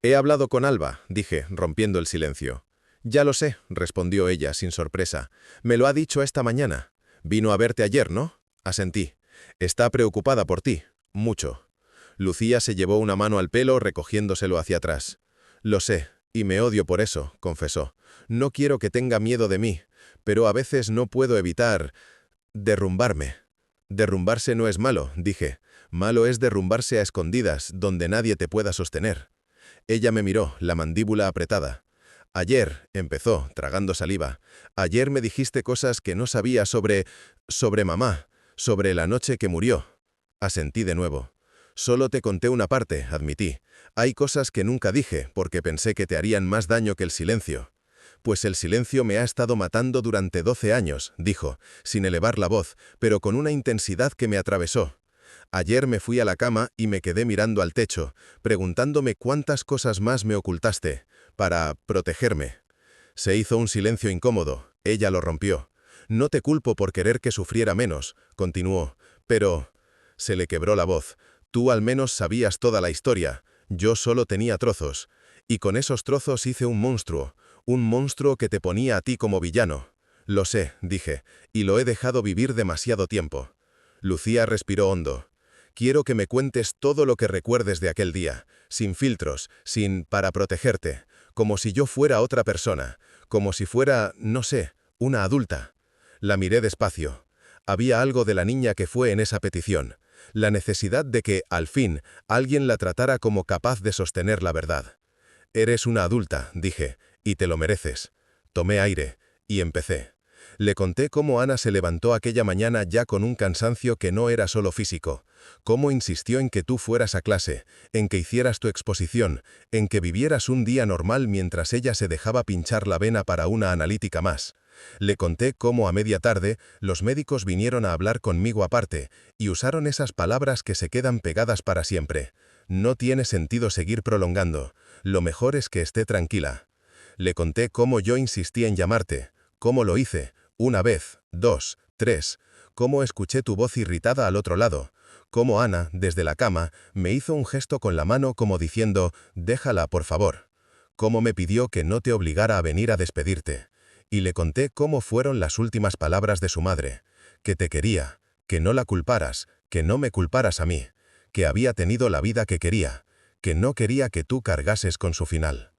«He hablado con Alba», dije, rompiendo el silencio. «Ya lo sé», respondió ella, sin sorpresa. «Me lo ha dicho esta mañana. Vino a verte ayer, ¿no?». Asentí. «Está preocupada por ti. Mucho». Lucía se llevó una mano al pelo, recogiéndoselo hacia atrás. «Lo sé, y me odio por eso», confesó. «No quiero que tenga miedo de mí, Pero a veces no puedo evitar derrumbarme. Derrumbarse no es malo, dije. Malo es derrumbarse a escondidas, donde nadie te pueda sostener. Ella me miró, la mandíbula apretada. Ayer, empezó, tragando saliva, ayer me dijiste cosas que no sabía sobre mamá, sobre la noche que murió. Asentí de nuevo. Solo te conté una parte, admití. Hay cosas que nunca dije, porque pensé que te harían más daño que el silencio. Pues el silencio me ha estado matando durante 12 años, dijo, sin elevar la voz, pero con una intensidad que me atravesó. Ayer me fui a la cama y me quedé mirando al techo, preguntándome cuántas cosas más me ocultaste, para protegerme. Se hizo un silencio incómodo, ella lo rompió. No te culpo por querer que sufriera menos, continuó, pero... Se le quebró la voz. Tú al menos sabías toda la historia, yo solo tenía trozos. Y con esos trozos hice un monstruo que te ponía a ti como villano. Lo sé, dije, y lo he dejado vivir demasiado tiempo. Lucía respiró hondo. Quiero que me cuentes todo lo que recuerdes de aquel día, sin filtros, para protegerte, como si yo fuera otra persona, como si fuera, no sé, una adulta. La miré despacio. Había algo de la niña que fue en esa petición, la necesidad de que, al fin, alguien la tratara como capaz de sostener la verdad. Eres una adulta, dije, y te lo mereces. Tomé aire, y empecé. Le conté cómo Ana se levantó aquella mañana ya con un cansancio que no era solo físico, cómo insistió en que tú fueras a clase, en que hicieras tu exposición, en que vivieras un día normal mientras ella se dejaba pinchar la vena para una analítica más. Le conté cómo a media tarde los médicos vinieron a hablar conmigo aparte y usaron esas palabras que se quedan pegadas para siempre. No tiene sentido seguir prolongando, lo mejor es que esté tranquila. Le conté cómo yo insistí en llamarte, cómo lo hice, una vez, 2, 3, cómo escuché tu voz irritada al otro lado, cómo Ana, desde la cama, me hizo un gesto con la mano como diciendo, déjala por favor, cómo me pidió que no te obligara a venir a despedirte. Y le conté cómo fueron las últimas palabras de su madre, que te quería, que no la culparas, que no me culparas a mí, que había tenido la vida que quería, que no quería que tú cargases con su final.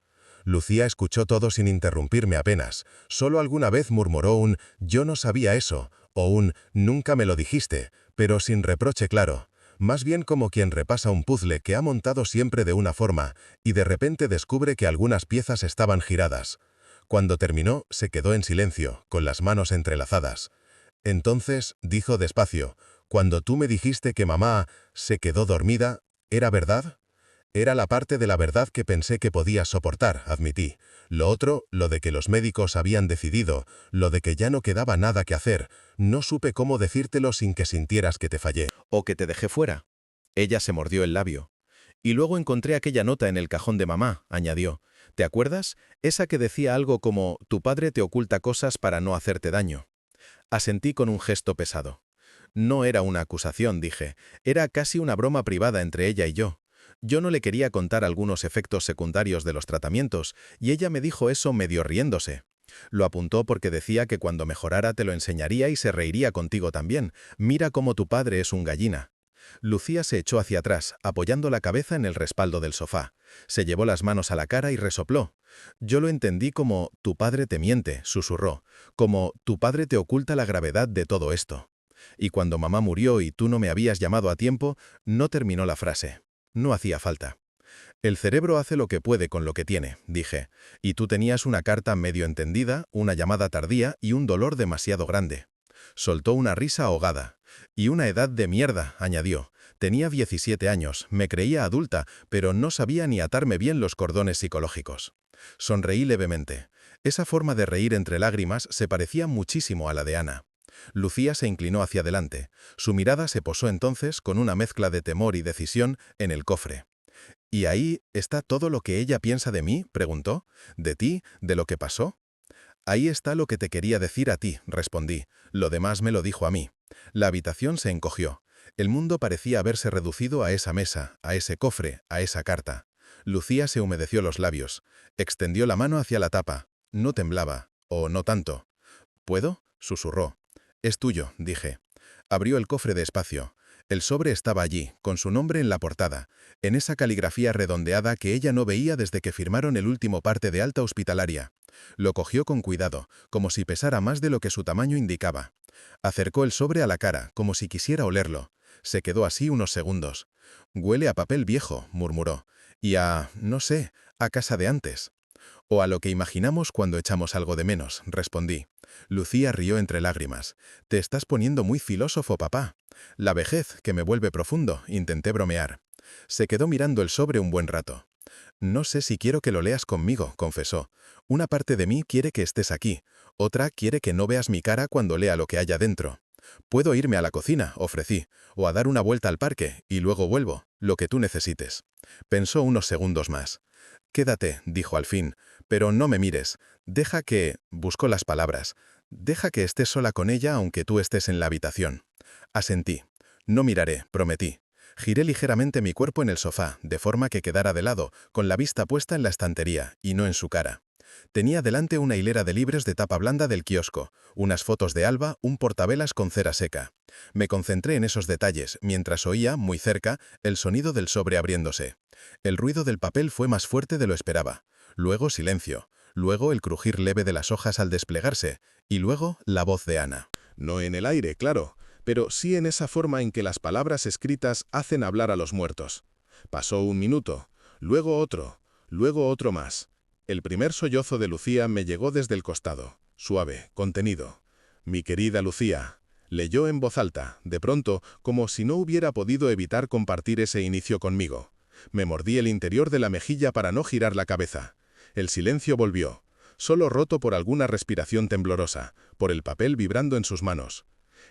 Lucía escuchó todo sin interrumpirme apenas, solo alguna vez murmuró un «yo no sabía eso» o un «nunca me lo dijiste», pero sin reproche claro, más bien como quien repasa un puzzle que ha montado siempre de una forma y de repente descubre que algunas piezas estaban giradas. Cuando terminó, se quedó en silencio, con las manos entrelazadas. Entonces, dijo despacio, «Cuando tú me dijiste que mamá se quedó dormida, ¿era verdad?» Era la parte de la verdad que pensé que podía soportar, admití. Lo otro, lo de que los médicos habían decidido, lo de que ya no quedaba nada que hacer, no supe cómo decírtelo sin que sintieras que te fallé. O que te dejé fuera. Ella se mordió el labio. Y luego encontré aquella nota en el cajón de mamá, añadió. ¿Te acuerdas? Esa que decía algo como, tu padre te oculta cosas para no hacerte daño. Asentí con un gesto pesado. No era una acusación, dije. Era casi una broma privada entre ella y yo. Yo no le quería contar algunos efectos secundarios de los tratamientos, y ella me dijo eso medio riéndose. Lo apuntó porque decía que cuando mejorara te lo enseñaría y se reiría contigo también. Mira cómo tu padre es un gallina. Lucía se echó hacia atrás, apoyando la cabeza en el respaldo del sofá. Se llevó las manos a la cara y resopló. Yo lo entendí como «tu padre te miente», susurró, como «tu padre te oculta la gravedad de todo esto». Y cuando mamá murió y tú no me habías llamado a tiempo, no terminó la frase. No hacía falta. El cerebro hace lo que puede con lo que tiene, dije, y tú tenías una carta medio entendida, una llamada tardía y un dolor demasiado grande. Soltó una risa ahogada. Y una edad de mierda, añadió. Tenía 17 años, me creía adulta, pero no sabía ni atarme bien los cordones psicológicos. Sonreí levemente. Esa forma de reír entre lágrimas se parecía muchísimo a la de Ana. Lucía se inclinó hacia adelante. Su mirada se posó entonces, con una mezcla de temor y decisión, en el cofre. ¿Y ahí está todo lo que ella piensa de mí?, preguntó. ¿De ti? ¿De lo que pasó? Ahí está lo que te quería decir a ti, respondí. Lo demás me lo dijo a mí. La habitación se encogió. El mundo parecía haberse reducido a esa mesa, a ese cofre, a esa carta. Lucía se humedeció los labios. Extendió la mano hacia la tapa. No temblaba, o no tanto. ¿Puedo?, susurró. Es tuyo, dije. Abrió el cofre despacio. El sobre estaba allí, con su nombre en la portada, en esa caligrafía redondeada que ella no veía desde que firmaron el último parte de alta hospitalaria. Lo cogió con cuidado, como si pesara más de lo que su tamaño indicaba. Acercó el sobre a la cara, como si quisiera olerlo. Se quedó así unos segundos. «Huele a papel viejo», murmuró. «Y a, no sé, a casa de antes». «O a lo que imaginamos cuando echamos algo de menos», respondí. Lucía rió entre lágrimas. «Te estás poniendo muy filósofo, papá». «La vejez, que me vuelve profundo», intenté bromear. Se quedó mirando el sobre un buen rato. «No sé si quiero que lo leas conmigo», confesó. «Una parte de mí quiere que estés aquí, otra quiere que no veas mi cara cuando lea lo que haya dentro. Puedo irme a la cocina», ofrecí, «o a dar una vuelta al parque, y luego vuelvo, lo que tú necesites». Pensó unos segundos más. «Quédate», dijo al fin, «pero no me mires. Deja que...» buscó las palabras. «Deja que estés sola con ella aunque tú estés en la habitación». Asentí. «No miraré», prometí. Giré ligeramente mi cuerpo en el sofá, de forma que quedara de lado, con la vista puesta en la estantería, y no en su cara. Tenía delante una hilera de libros de tapa blanda del kiosco, unas fotos de Alba, un portavelas con cera seca. Me concentré en esos detalles, mientras oía, muy cerca, el sonido del sobre abriéndose. El ruido del papel fue más fuerte de lo esperaba. Luego silencio. Luego el crujir leve de las hojas al desplegarse. Y luego la voz de Ana. No en el aire, claro, pero sí en esa forma en que las palabras escritas hacen hablar a los muertos. Pasó un minuto, luego otro más. El primer sollozo de Lucía me llegó desde el costado, suave, contenido. «Mi querida Lucía», leyó en voz alta, de pronto, como si no hubiera podido evitar compartir ese inicio conmigo. Me mordí el interior de la mejilla para no girar la cabeza. El silencio volvió, solo roto por alguna respiración temblorosa, por el papel vibrando en sus manos.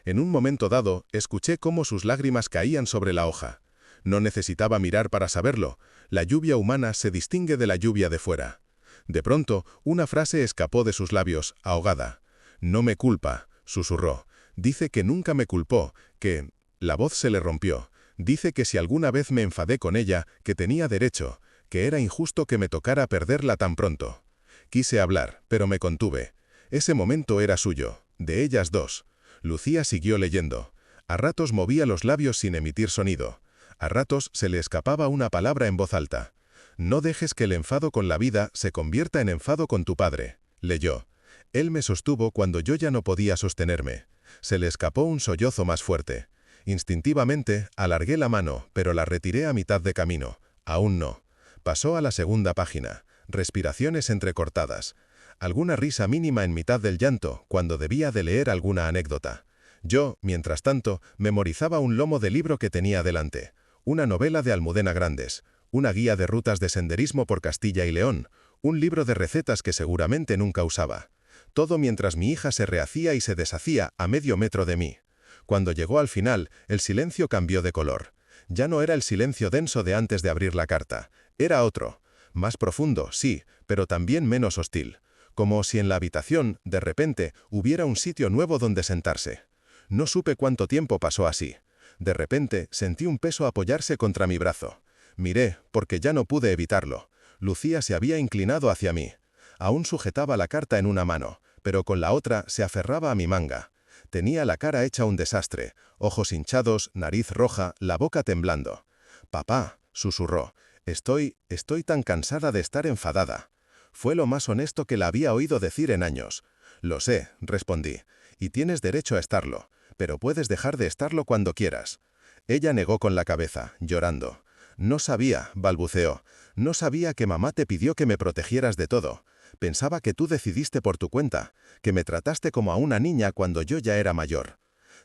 En un momento dado, escuché cómo sus lágrimas caían sobre la hoja. No necesitaba mirar para saberlo. La lluvia humana se distingue de la lluvia de fuera. De pronto, una frase escapó de sus labios, ahogada. «No me culpa», susurró. «Dice que nunca me culpó, que...» La voz se le rompió. «Dice que si alguna vez me enfadé con ella, que tenía derecho, que era injusto que me tocara perderla tan pronto». Quise hablar, pero me contuve. Ese momento era suyo, de ellas dos. Lucía siguió leyendo. A ratos movía los labios sin emitir sonido. A ratos se le escapaba una palabra en voz alta. «No dejes que el enfado con la vida se convierta en enfado con tu padre», leyó. Él me sostuvo cuando yo ya no podía sostenerme. Se le escapó un sollozo más fuerte. Instintivamente, alargué la mano, pero la retiré a mitad de camino. Aún no. Pasó a la segunda página. Respiraciones entrecortadas. Alguna risa mínima en mitad del llanto, cuando debía de leer alguna anécdota. Yo, mientras tanto, memorizaba un lomo de libro que tenía delante. Una novela de Almudena Grandes. Una guía de rutas de senderismo por Castilla y León. Un libro de recetas que seguramente nunca usaba. Todo mientras mi hija se rehacía y se deshacía a medio metro de mí. Cuando llegó al final, el silencio cambió de color. Ya no era el silencio denso de antes de abrir la carta. Era otro. Más profundo, sí, pero también menos hostil. Como si en la habitación, de repente, hubiera un sitio nuevo donde sentarse. No supe cuánto tiempo pasó así. De repente, sentí un peso apoyarse contra mi brazo. Miré, porque ya no pude evitarlo. Lucía se había inclinado hacia mí. Aún sujetaba la carta en una mano, pero con la otra se aferraba a mi manga. Tenía la cara hecha un desastre, ojos hinchados, nariz roja, la boca temblando. «Papá», susurró, estoy tan cansada de estar enfadada». Fue lo más honesto que la había oído decir en años. «Lo sé», respondí, «y tienes derecho a estarlo, pero puedes dejar de estarlo cuando quieras». Ella negó con la cabeza, llorando. «No sabía», balbuceó, «no sabía que mamá te pidió que me protegieras de todo. Pensaba que tú decidiste por tu cuenta, que me trataste como a una niña cuando yo ya era mayor».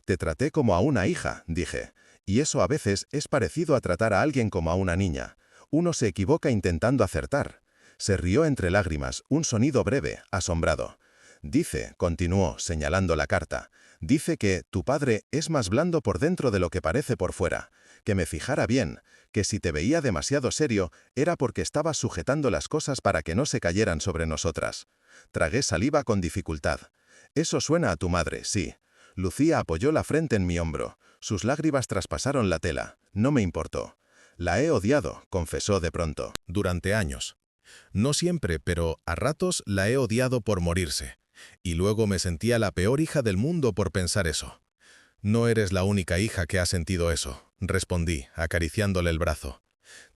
«Te traté como a una hija», dije, «y eso a veces es parecido a tratar a alguien como a una niña. Uno se equivoca intentando acertar». Se rió entre lágrimas, un sonido breve, asombrado. «Dice», continuó, señalando la carta, «dice que tu padre es más blando por dentro de lo que parece por fuera, que me fijara bien, que si te veía demasiado serio era porque estabas sujetando las cosas para que no se cayeran sobre nosotras». Tragué saliva con dificultad. «Eso suena a tu madre, sí». Lucía apoyó la frente en mi hombro. Sus lágrimas traspasaron la tela. No me importó. «La he odiado», confesó de pronto. «Durante años. No siempre, pero a ratos la he odiado por morirse. Y luego me sentía la peor hija del mundo por pensar eso. No eres la única hija que ha sentido eso, respondí, acariciándole el brazo.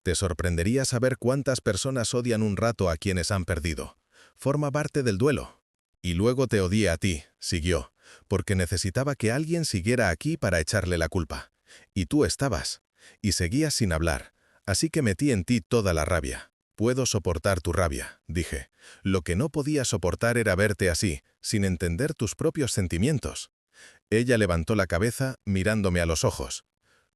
Te sorprendería saber cuántas personas odian un rato a quienes han perdido. Forma parte del duelo. Y luego te odié a ti, siguió, porque necesitaba que alguien siguiera aquí para echarle la culpa. Y tú estabas. Y seguías sin hablar. Así que metí en ti toda la rabia. Puedo soportar tu rabia, dije. Lo que no podía soportar era verte así, sin entender tus propios sentimientos. Ella levantó la cabeza, mirándome a los ojos.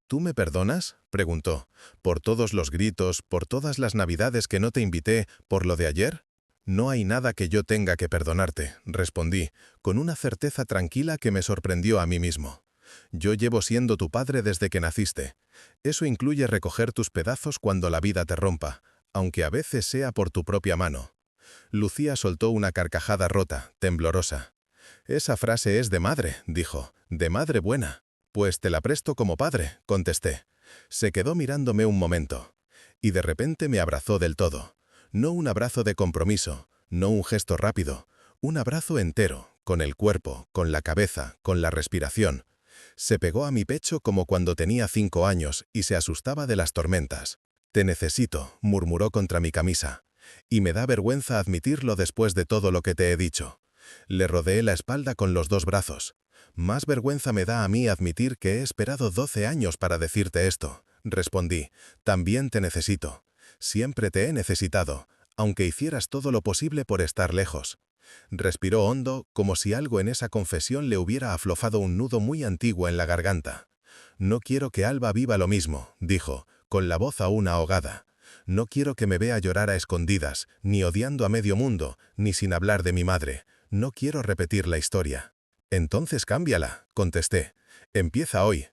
¿Tú me perdonas?, preguntó. ¿Por todos los gritos, por todas las navidades que no te invité, por lo de ayer? No hay nada que yo tenga que perdonarte, respondí, con una certeza tranquila que me sorprendió a mí mismo. Yo llevo siendo tu padre desde que naciste. Eso incluye recoger tus pedazos cuando la vida te rompa, aunque a veces sea por tu propia mano. Lucía soltó una carcajada rota, temblorosa. Esa frase es de madre, dijo, de madre buena. Pues te la presto como padre, contesté. Se quedó mirándome un momento. Y de repente me abrazó del todo. No un abrazo de compromiso, no un gesto rápido, un abrazo entero, con el cuerpo, con la cabeza, con la respiración. Se pegó a mi pecho como cuando tenía 5 años y se asustaba de las tormentas. Te necesito, murmuró contra mi camisa. Y me da vergüenza admitirlo después de todo lo que te he dicho. Le rodeé la espalda con los 2 brazos. Más vergüenza me da a mí admitir que he esperado 12 años para decirte esto. Respondí, también te necesito. Siempre te he necesitado, aunque hicieras todo lo posible por estar lejos. Respiró hondo, como si algo en esa confesión le hubiera aflojado un nudo muy antiguo en la garganta. No quiero que Alba viva lo mismo, dijo, con la voz aún ahogada. No quiero que me vea llorar a escondidas, ni odiando a medio mundo, ni sin hablar de mi madre. No quiero repetir la historia. Entonces cámbiala, contesté. Empieza hoy.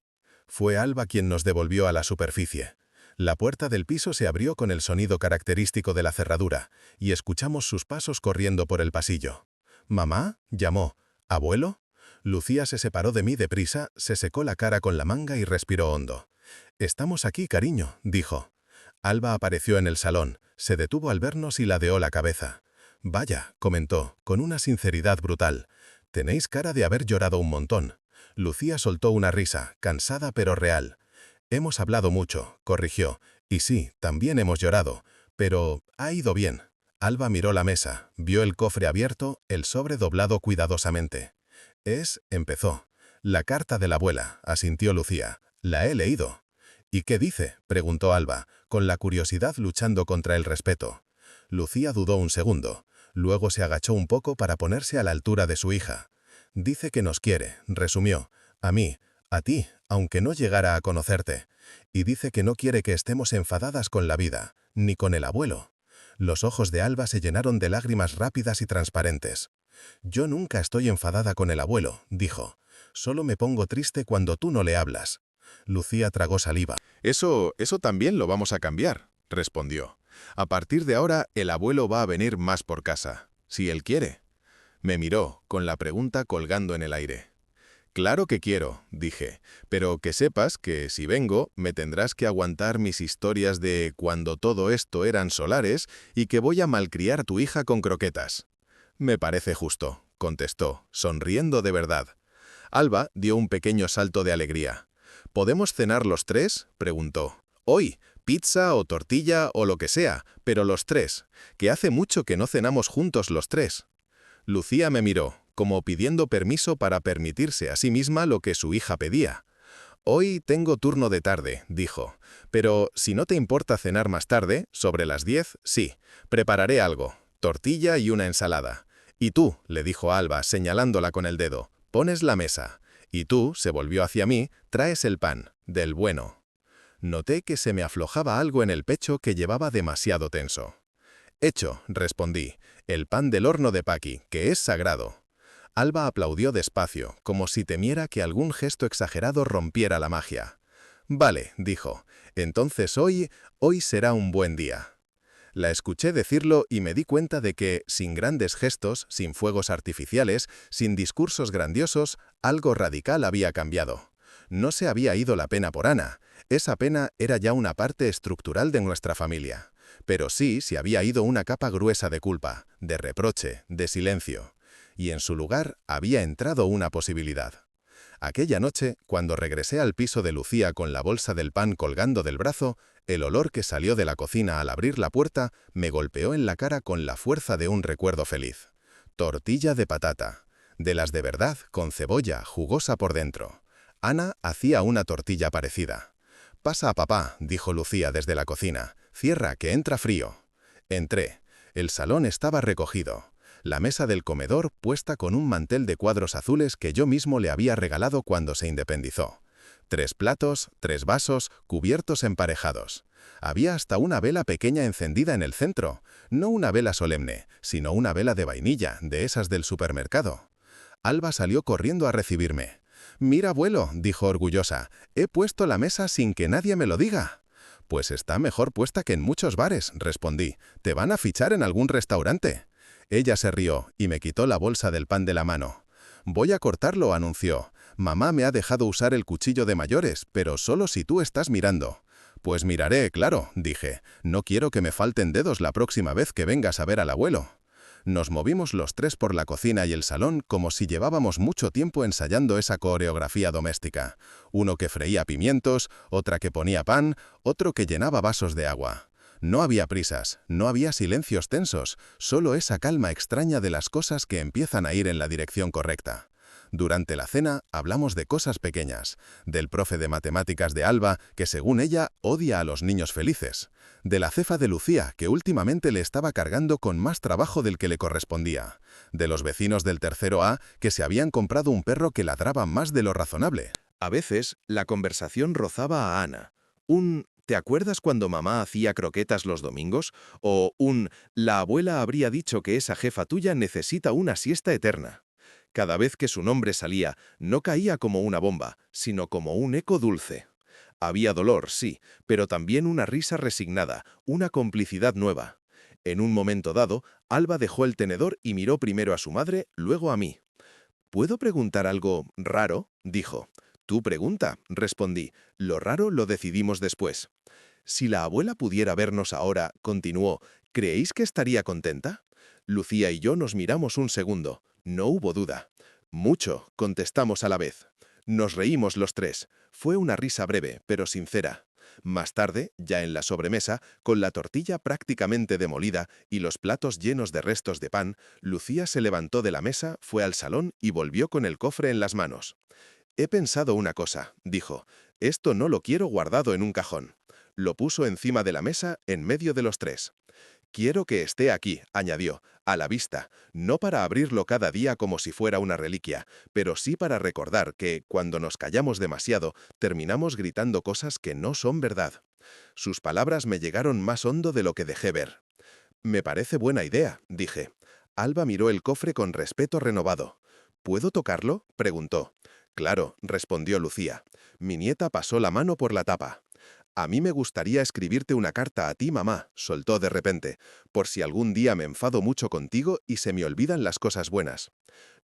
Fue Alba quien nos devolvió a la superficie. La puerta del piso se abrió con el sonido característico de la cerradura, y escuchamos sus pasos corriendo por el pasillo. «¿Mamá?», llamó. «¿Abuelo?». Lucía se separó de mí deprisa, se secó la cara con la manga y respiró hondo. «Estamos aquí, cariño», dijo. Alba apareció en el salón, se detuvo al vernos y ladeó la cabeza. «Vaya», comentó, con una sinceridad brutal. «Tenéis cara de haber llorado un montón». Lucía soltó una risa, cansada pero real. «Hemos hablado mucho», corrigió. «Y sí, también hemos llorado. Pero ha ido bien». Alba miró la mesa, vio el cofre abierto, el sobre doblado cuidadosamente. Empezó. «La carta de la abuela», asintió Lucía. «La he leído». «¿Y qué dice?», preguntó Alba, con la curiosidad luchando contra el respeto. Lucía dudó un segundo. Luego se agachó un poco para ponerse a la altura de su hija. «Dice que nos quiere», resumió. «A mí, a ti, aunque no llegara a conocerte. Y dice que no quiere que estemos enfadadas con la vida, ni con el abuelo». Los ojos de Alba se llenaron de lágrimas rápidas y transparentes. «Yo nunca estoy enfadada con el abuelo», dijo. «Solo me pongo triste cuando tú no le hablas». Lucía tragó saliva. Eso también lo vamos a cambiar», respondió. «A partir de ahora, el abuelo va a venir más por casa, si él quiere». Me miró, con la pregunta colgando en el aire. «Claro que quiero», dije, «pero que sepas que si vengo, me tendrás que aguantar mis historias de cuando todo esto eran solares y que voy a malcriar a tu hija con croquetas». «Me parece justo», contestó, sonriendo de verdad. Alba dio un pequeño salto de alegría. «¿Podemos cenar los 3?», preguntó. «Hoy, pizza o tortilla o lo que sea, pero los 3, que hace mucho que no cenamos juntos los 3». Lucía me miró, como pidiendo permiso para permitirse a sí misma lo que su hija pedía. «Hoy tengo turno de tarde», dijo, «pero si no te importa cenar más tarde, sobre las 10, sí, prepararé algo, tortilla y una ensalada. Y tú», le dijo Alba, señalándola con el dedo, «pones la mesa. Y tú», se volvió hacia mí, «traes el pan, del bueno». Noté que se me aflojaba algo en el pecho que llevaba demasiado tenso. «Hecho», respondí, «el pan del horno de Paqui, que es sagrado». Alba aplaudió despacio, como si temiera que algún gesto exagerado rompiera la magia. «Vale», dijo, «entonces hoy será un buen día». La escuché decirlo y me di cuenta de que, sin grandes gestos, sin fuegos artificiales, sin discursos grandiosos, algo radical había cambiado. No se había ido la pena por Ana. Esa pena era ya una parte estructural de nuestra familia. Pero sí se había ido una capa gruesa de culpa, de reproche, de silencio. Y en su lugar había entrado una posibilidad. Aquella noche, cuando regresé al piso de Lucía con la bolsa del pan colgando del brazo, el olor que salió de la cocina al abrir la puerta me golpeó en la cara con la fuerza de un recuerdo feliz. Tortilla de patata, de las de verdad, con cebolla, jugosa por dentro. Ana hacía una tortilla parecida. «Pasa a papá», dijo Lucía desde la cocina. «Cierra, que entra frío». Entré. El salón estaba recogido. La mesa del comedor puesta con un mantel de cuadros azules que yo mismo le había regalado cuando se independizó. 3 platos, 3 vasos, cubiertos emparejados. Había hasta una vela pequeña encendida en el centro. No una vela solemne, sino una vela de vainilla, de esas del supermercado. Alba salió corriendo a recibirme. «Mira, abuelo», dijo orgullosa, «he puesto la mesa sin que nadie me lo diga». «Pues está mejor puesta que en muchos bares», respondí. «Te van a fichar en algún restaurante». Ella se rió y me quitó la bolsa del pan de la mano. «Voy a cortarlo», anunció. «Mamá me ha dejado usar el cuchillo de mayores, pero solo si tú estás mirando». «Pues miraré, claro», dije. «No quiero que me falten dedos la próxima vez que vengas a ver al abuelo». Nos movimos los 3 por la cocina y el salón como si llevábamos mucho tiempo ensayando esa coreografía doméstica. Uno que freía pimientos, otra que ponía pan, otro que llenaba vasos de agua. No había prisas, no había silencios tensos, solo esa calma extraña de las cosas que empiezan a ir en la dirección correcta. Durante la cena hablamos de cosas pequeñas, del profe de matemáticas de Alba, que según ella odia a los niños felices, de la cefa de Lucía, que últimamente le estaba cargando con más trabajo del que le correspondía, de los vecinos del tercero A, que se habían comprado un perro que ladraba más de lo razonable. A veces, la conversación rozaba a Ana. ¿Te acuerdas cuando mamá hacía croquetas los domingos? O «la abuela habría dicho que esa jefa tuya necesita una siesta eterna». Cada vez que su nombre salía, no caía como una bomba, sino como un eco dulce. Había dolor, sí, pero también una risa resignada, una complicidad nueva. En un momento dado, Alba dejó el tenedor y miró primero a su madre, luego a mí. «¿Puedo preguntar algo raro?», dijo. «Tú pregunta», respondí. «Lo raro lo decidimos después». «Si la abuela pudiera vernos ahora», continuó, «¿creéis que estaría contenta?». Lucía y yo nos miramos un segundo. No hubo duda. «Mucho», contestamos a la vez. Nos reímos los 3. Fue una risa breve, pero sincera. Más tarde, ya en la sobremesa, con la tortilla prácticamente demolida y los platos llenos de restos de pan, Lucía se levantó de la mesa, fue al salón y volvió con el cofre en las manos. «He pensado una cosa», dijo. «Esto no lo quiero guardado en un cajón». Lo puso encima de la mesa, en medio de los 3. «Quiero que esté aquí», añadió, «a la vista, no para abrirlo cada día como si fuera una reliquia, pero sí para recordar que, cuando nos callamos demasiado, terminamos gritando cosas que no son verdad». Sus palabras me llegaron más hondo de lo que dejé ver. «Me parece buena idea», dije. Alba miró el cofre con respeto renovado. «¿Puedo tocarlo?», preguntó. «Claro», respondió Lucía. Mi nieta pasó la mano por la tapa. «A mí me gustaría escribirte una carta a ti, mamá», soltó de repente, «por si algún día me enfado mucho contigo y se me olvidan las cosas buenas».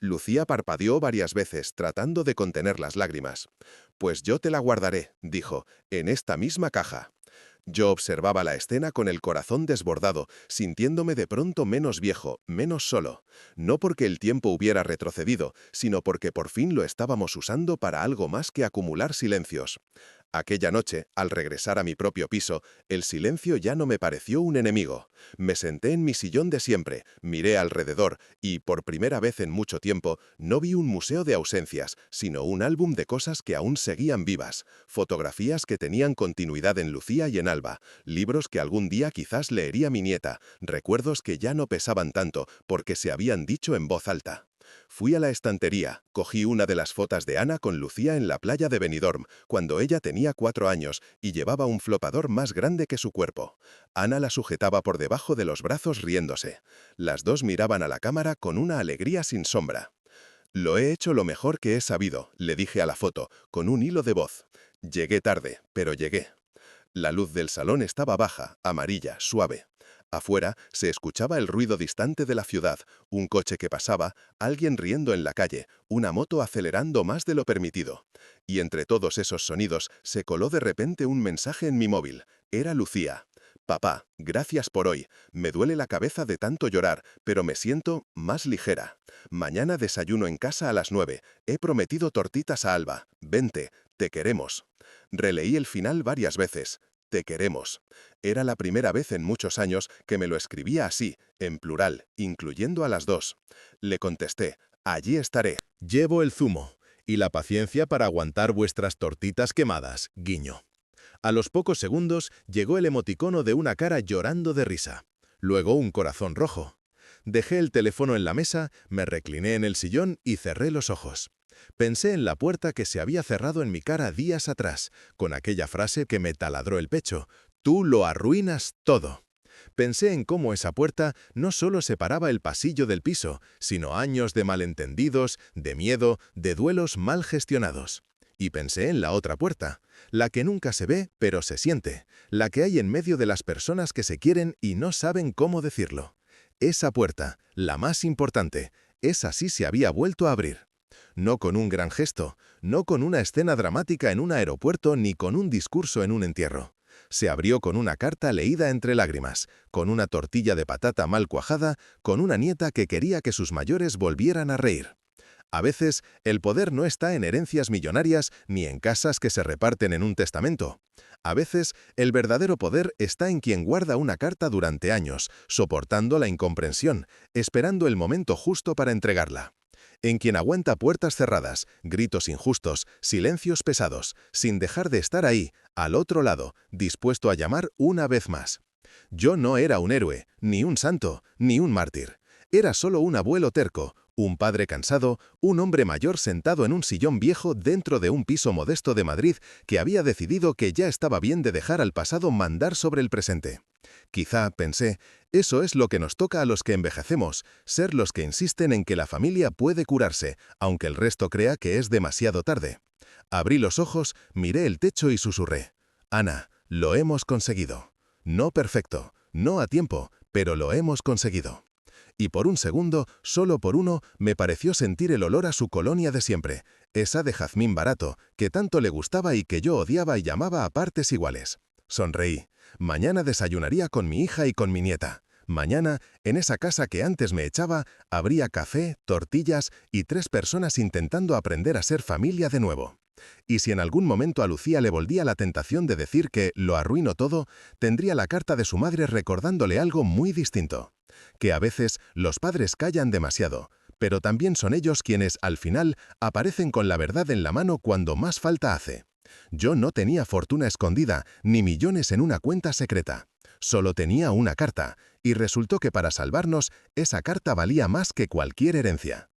Lucía parpadeó varias veces, tratando de contener las lágrimas. «Pues yo te la guardaré», dijo, «en esta misma caja». Yo observaba la escena con el corazón desbordado, sintiéndome de pronto menos viejo, menos solo. No porque el tiempo hubiera retrocedido, sino porque por fin lo estábamos usando para algo más que acumular silencios. Aquella noche, al regresar a mi propio piso, el silencio ya no me pareció un enemigo. Me senté en mi sillón de siempre, miré alrededor y, por primera vez en mucho tiempo, no vi un museo de ausencias, sino un álbum de cosas que aún seguían vivas, fotografías que tenían continuidad en Lucía y en Alba, libros que algún día quizás leería mi nieta, recuerdos que ya no pesaban tanto porque se habían dicho en voz alta. Fui a la estantería, cogí una de las fotos de Ana con Lucía en la playa de Benidorm, cuando ella tenía 4 años y llevaba un flopador más grande que su cuerpo. Ana la sujetaba por debajo de los brazos riéndose. Las dos miraban a la cámara con una alegría sin sombra. «Lo he hecho lo mejor que he sabido», le dije a la foto, con un hilo de voz. «Llegué tarde, pero llegué». La luz del salón estaba baja, amarilla, suave. Afuera se escuchaba el ruido distante de la ciudad, un coche que pasaba, alguien riendo en la calle, una moto acelerando más de lo permitido. Y entre todos esos sonidos se coló de repente un mensaje en mi móvil. Era Lucía. Papá, gracias por hoy. Me duele la cabeza de tanto llorar, pero me siento más ligera. Mañana desayuno en casa a las 9. He prometido tortitas a Alba. Vente, te queremos. Releí el final varias veces. Te queremos. Era la primera vez en muchos años que me lo escribía así, en plural, incluyendo a las dos. Le contesté, allí estaré. Llevo el zumo y la paciencia para aguantar vuestras tortitas quemadas, guiño. A los pocos segundos llegó el emoticono de una cara llorando de risa. Luego un corazón rojo. Dejé el teléfono en la mesa, me recliné en el sillón y cerré los ojos. Pensé en la puerta que se había cerrado en mi cara días atrás, con aquella frase que me taladró el pecho: «Tú lo arruinas todo». Pensé en cómo esa puerta no solo separaba el pasillo del piso, sino años de malentendidos, de miedo, de duelos mal gestionados. Y pensé en la otra puerta, la que nunca se ve, pero se siente, la que hay en medio de las personas que se quieren y no saben cómo decirlo. Esa puerta, la más importante, esa sí se había vuelto a abrir. No con un gran gesto, no con una escena dramática en un aeropuerto ni con un discurso en un entierro. Se abrió con una carta leída entre lágrimas, con una tortilla de patata mal cuajada, con una nieta que quería que sus mayores volvieran a reír. A veces, el poder no está en herencias millonarias ni en casas que se reparten en un testamento. A veces, el verdadero poder está en quien guarda una carta durante años, soportando la incomprensión, esperando el momento justo para entregarla. En quien aguanta puertas cerradas, gritos injustos, silencios pesados, sin dejar de estar ahí, al otro lado, dispuesto a llamar una vez más. Yo no era un héroe, ni un santo, ni un mártir. Era solo un abuelo terco, un padre cansado, un hombre mayor sentado en un sillón viejo dentro de un piso modesto de Madrid que había decidido que ya estaba bien de dejar al pasado mandar sobre el presente. Quizá, pensé, eso es lo que nos toca a los que envejecemos, ser los que insisten en que la familia puede curarse, aunque el resto crea que es demasiado tarde. Abrí los ojos, miré el techo y susurré: «Ana, lo hemos conseguido. No perfecto, no a tiempo, pero lo hemos conseguido». Y por un segundo, solo por uno, me pareció sentir el olor a su colonia de siempre, esa de jazmín barato, que tanto le gustaba y que yo odiaba y llamaba a partes iguales. Sonreí. Mañana desayunaría con mi hija y con mi nieta. Mañana, en esa casa que antes me echaba, habría café, tortillas y 3 personas intentando aprender a ser familia de nuevo. Y si en algún momento a Lucía le volvía la tentación de decir que lo arruino todo, tendría la carta de su madre recordándole algo muy distinto. Que a veces los padres callan demasiado, pero también son ellos quienes, al final, aparecen con la verdad en la mano cuando más falta hace. Yo no tenía fortuna escondida, ni millones en una cuenta secreta. Solo tenía una carta, y resultó que para salvarnos, esa carta valía más que cualquier herencia.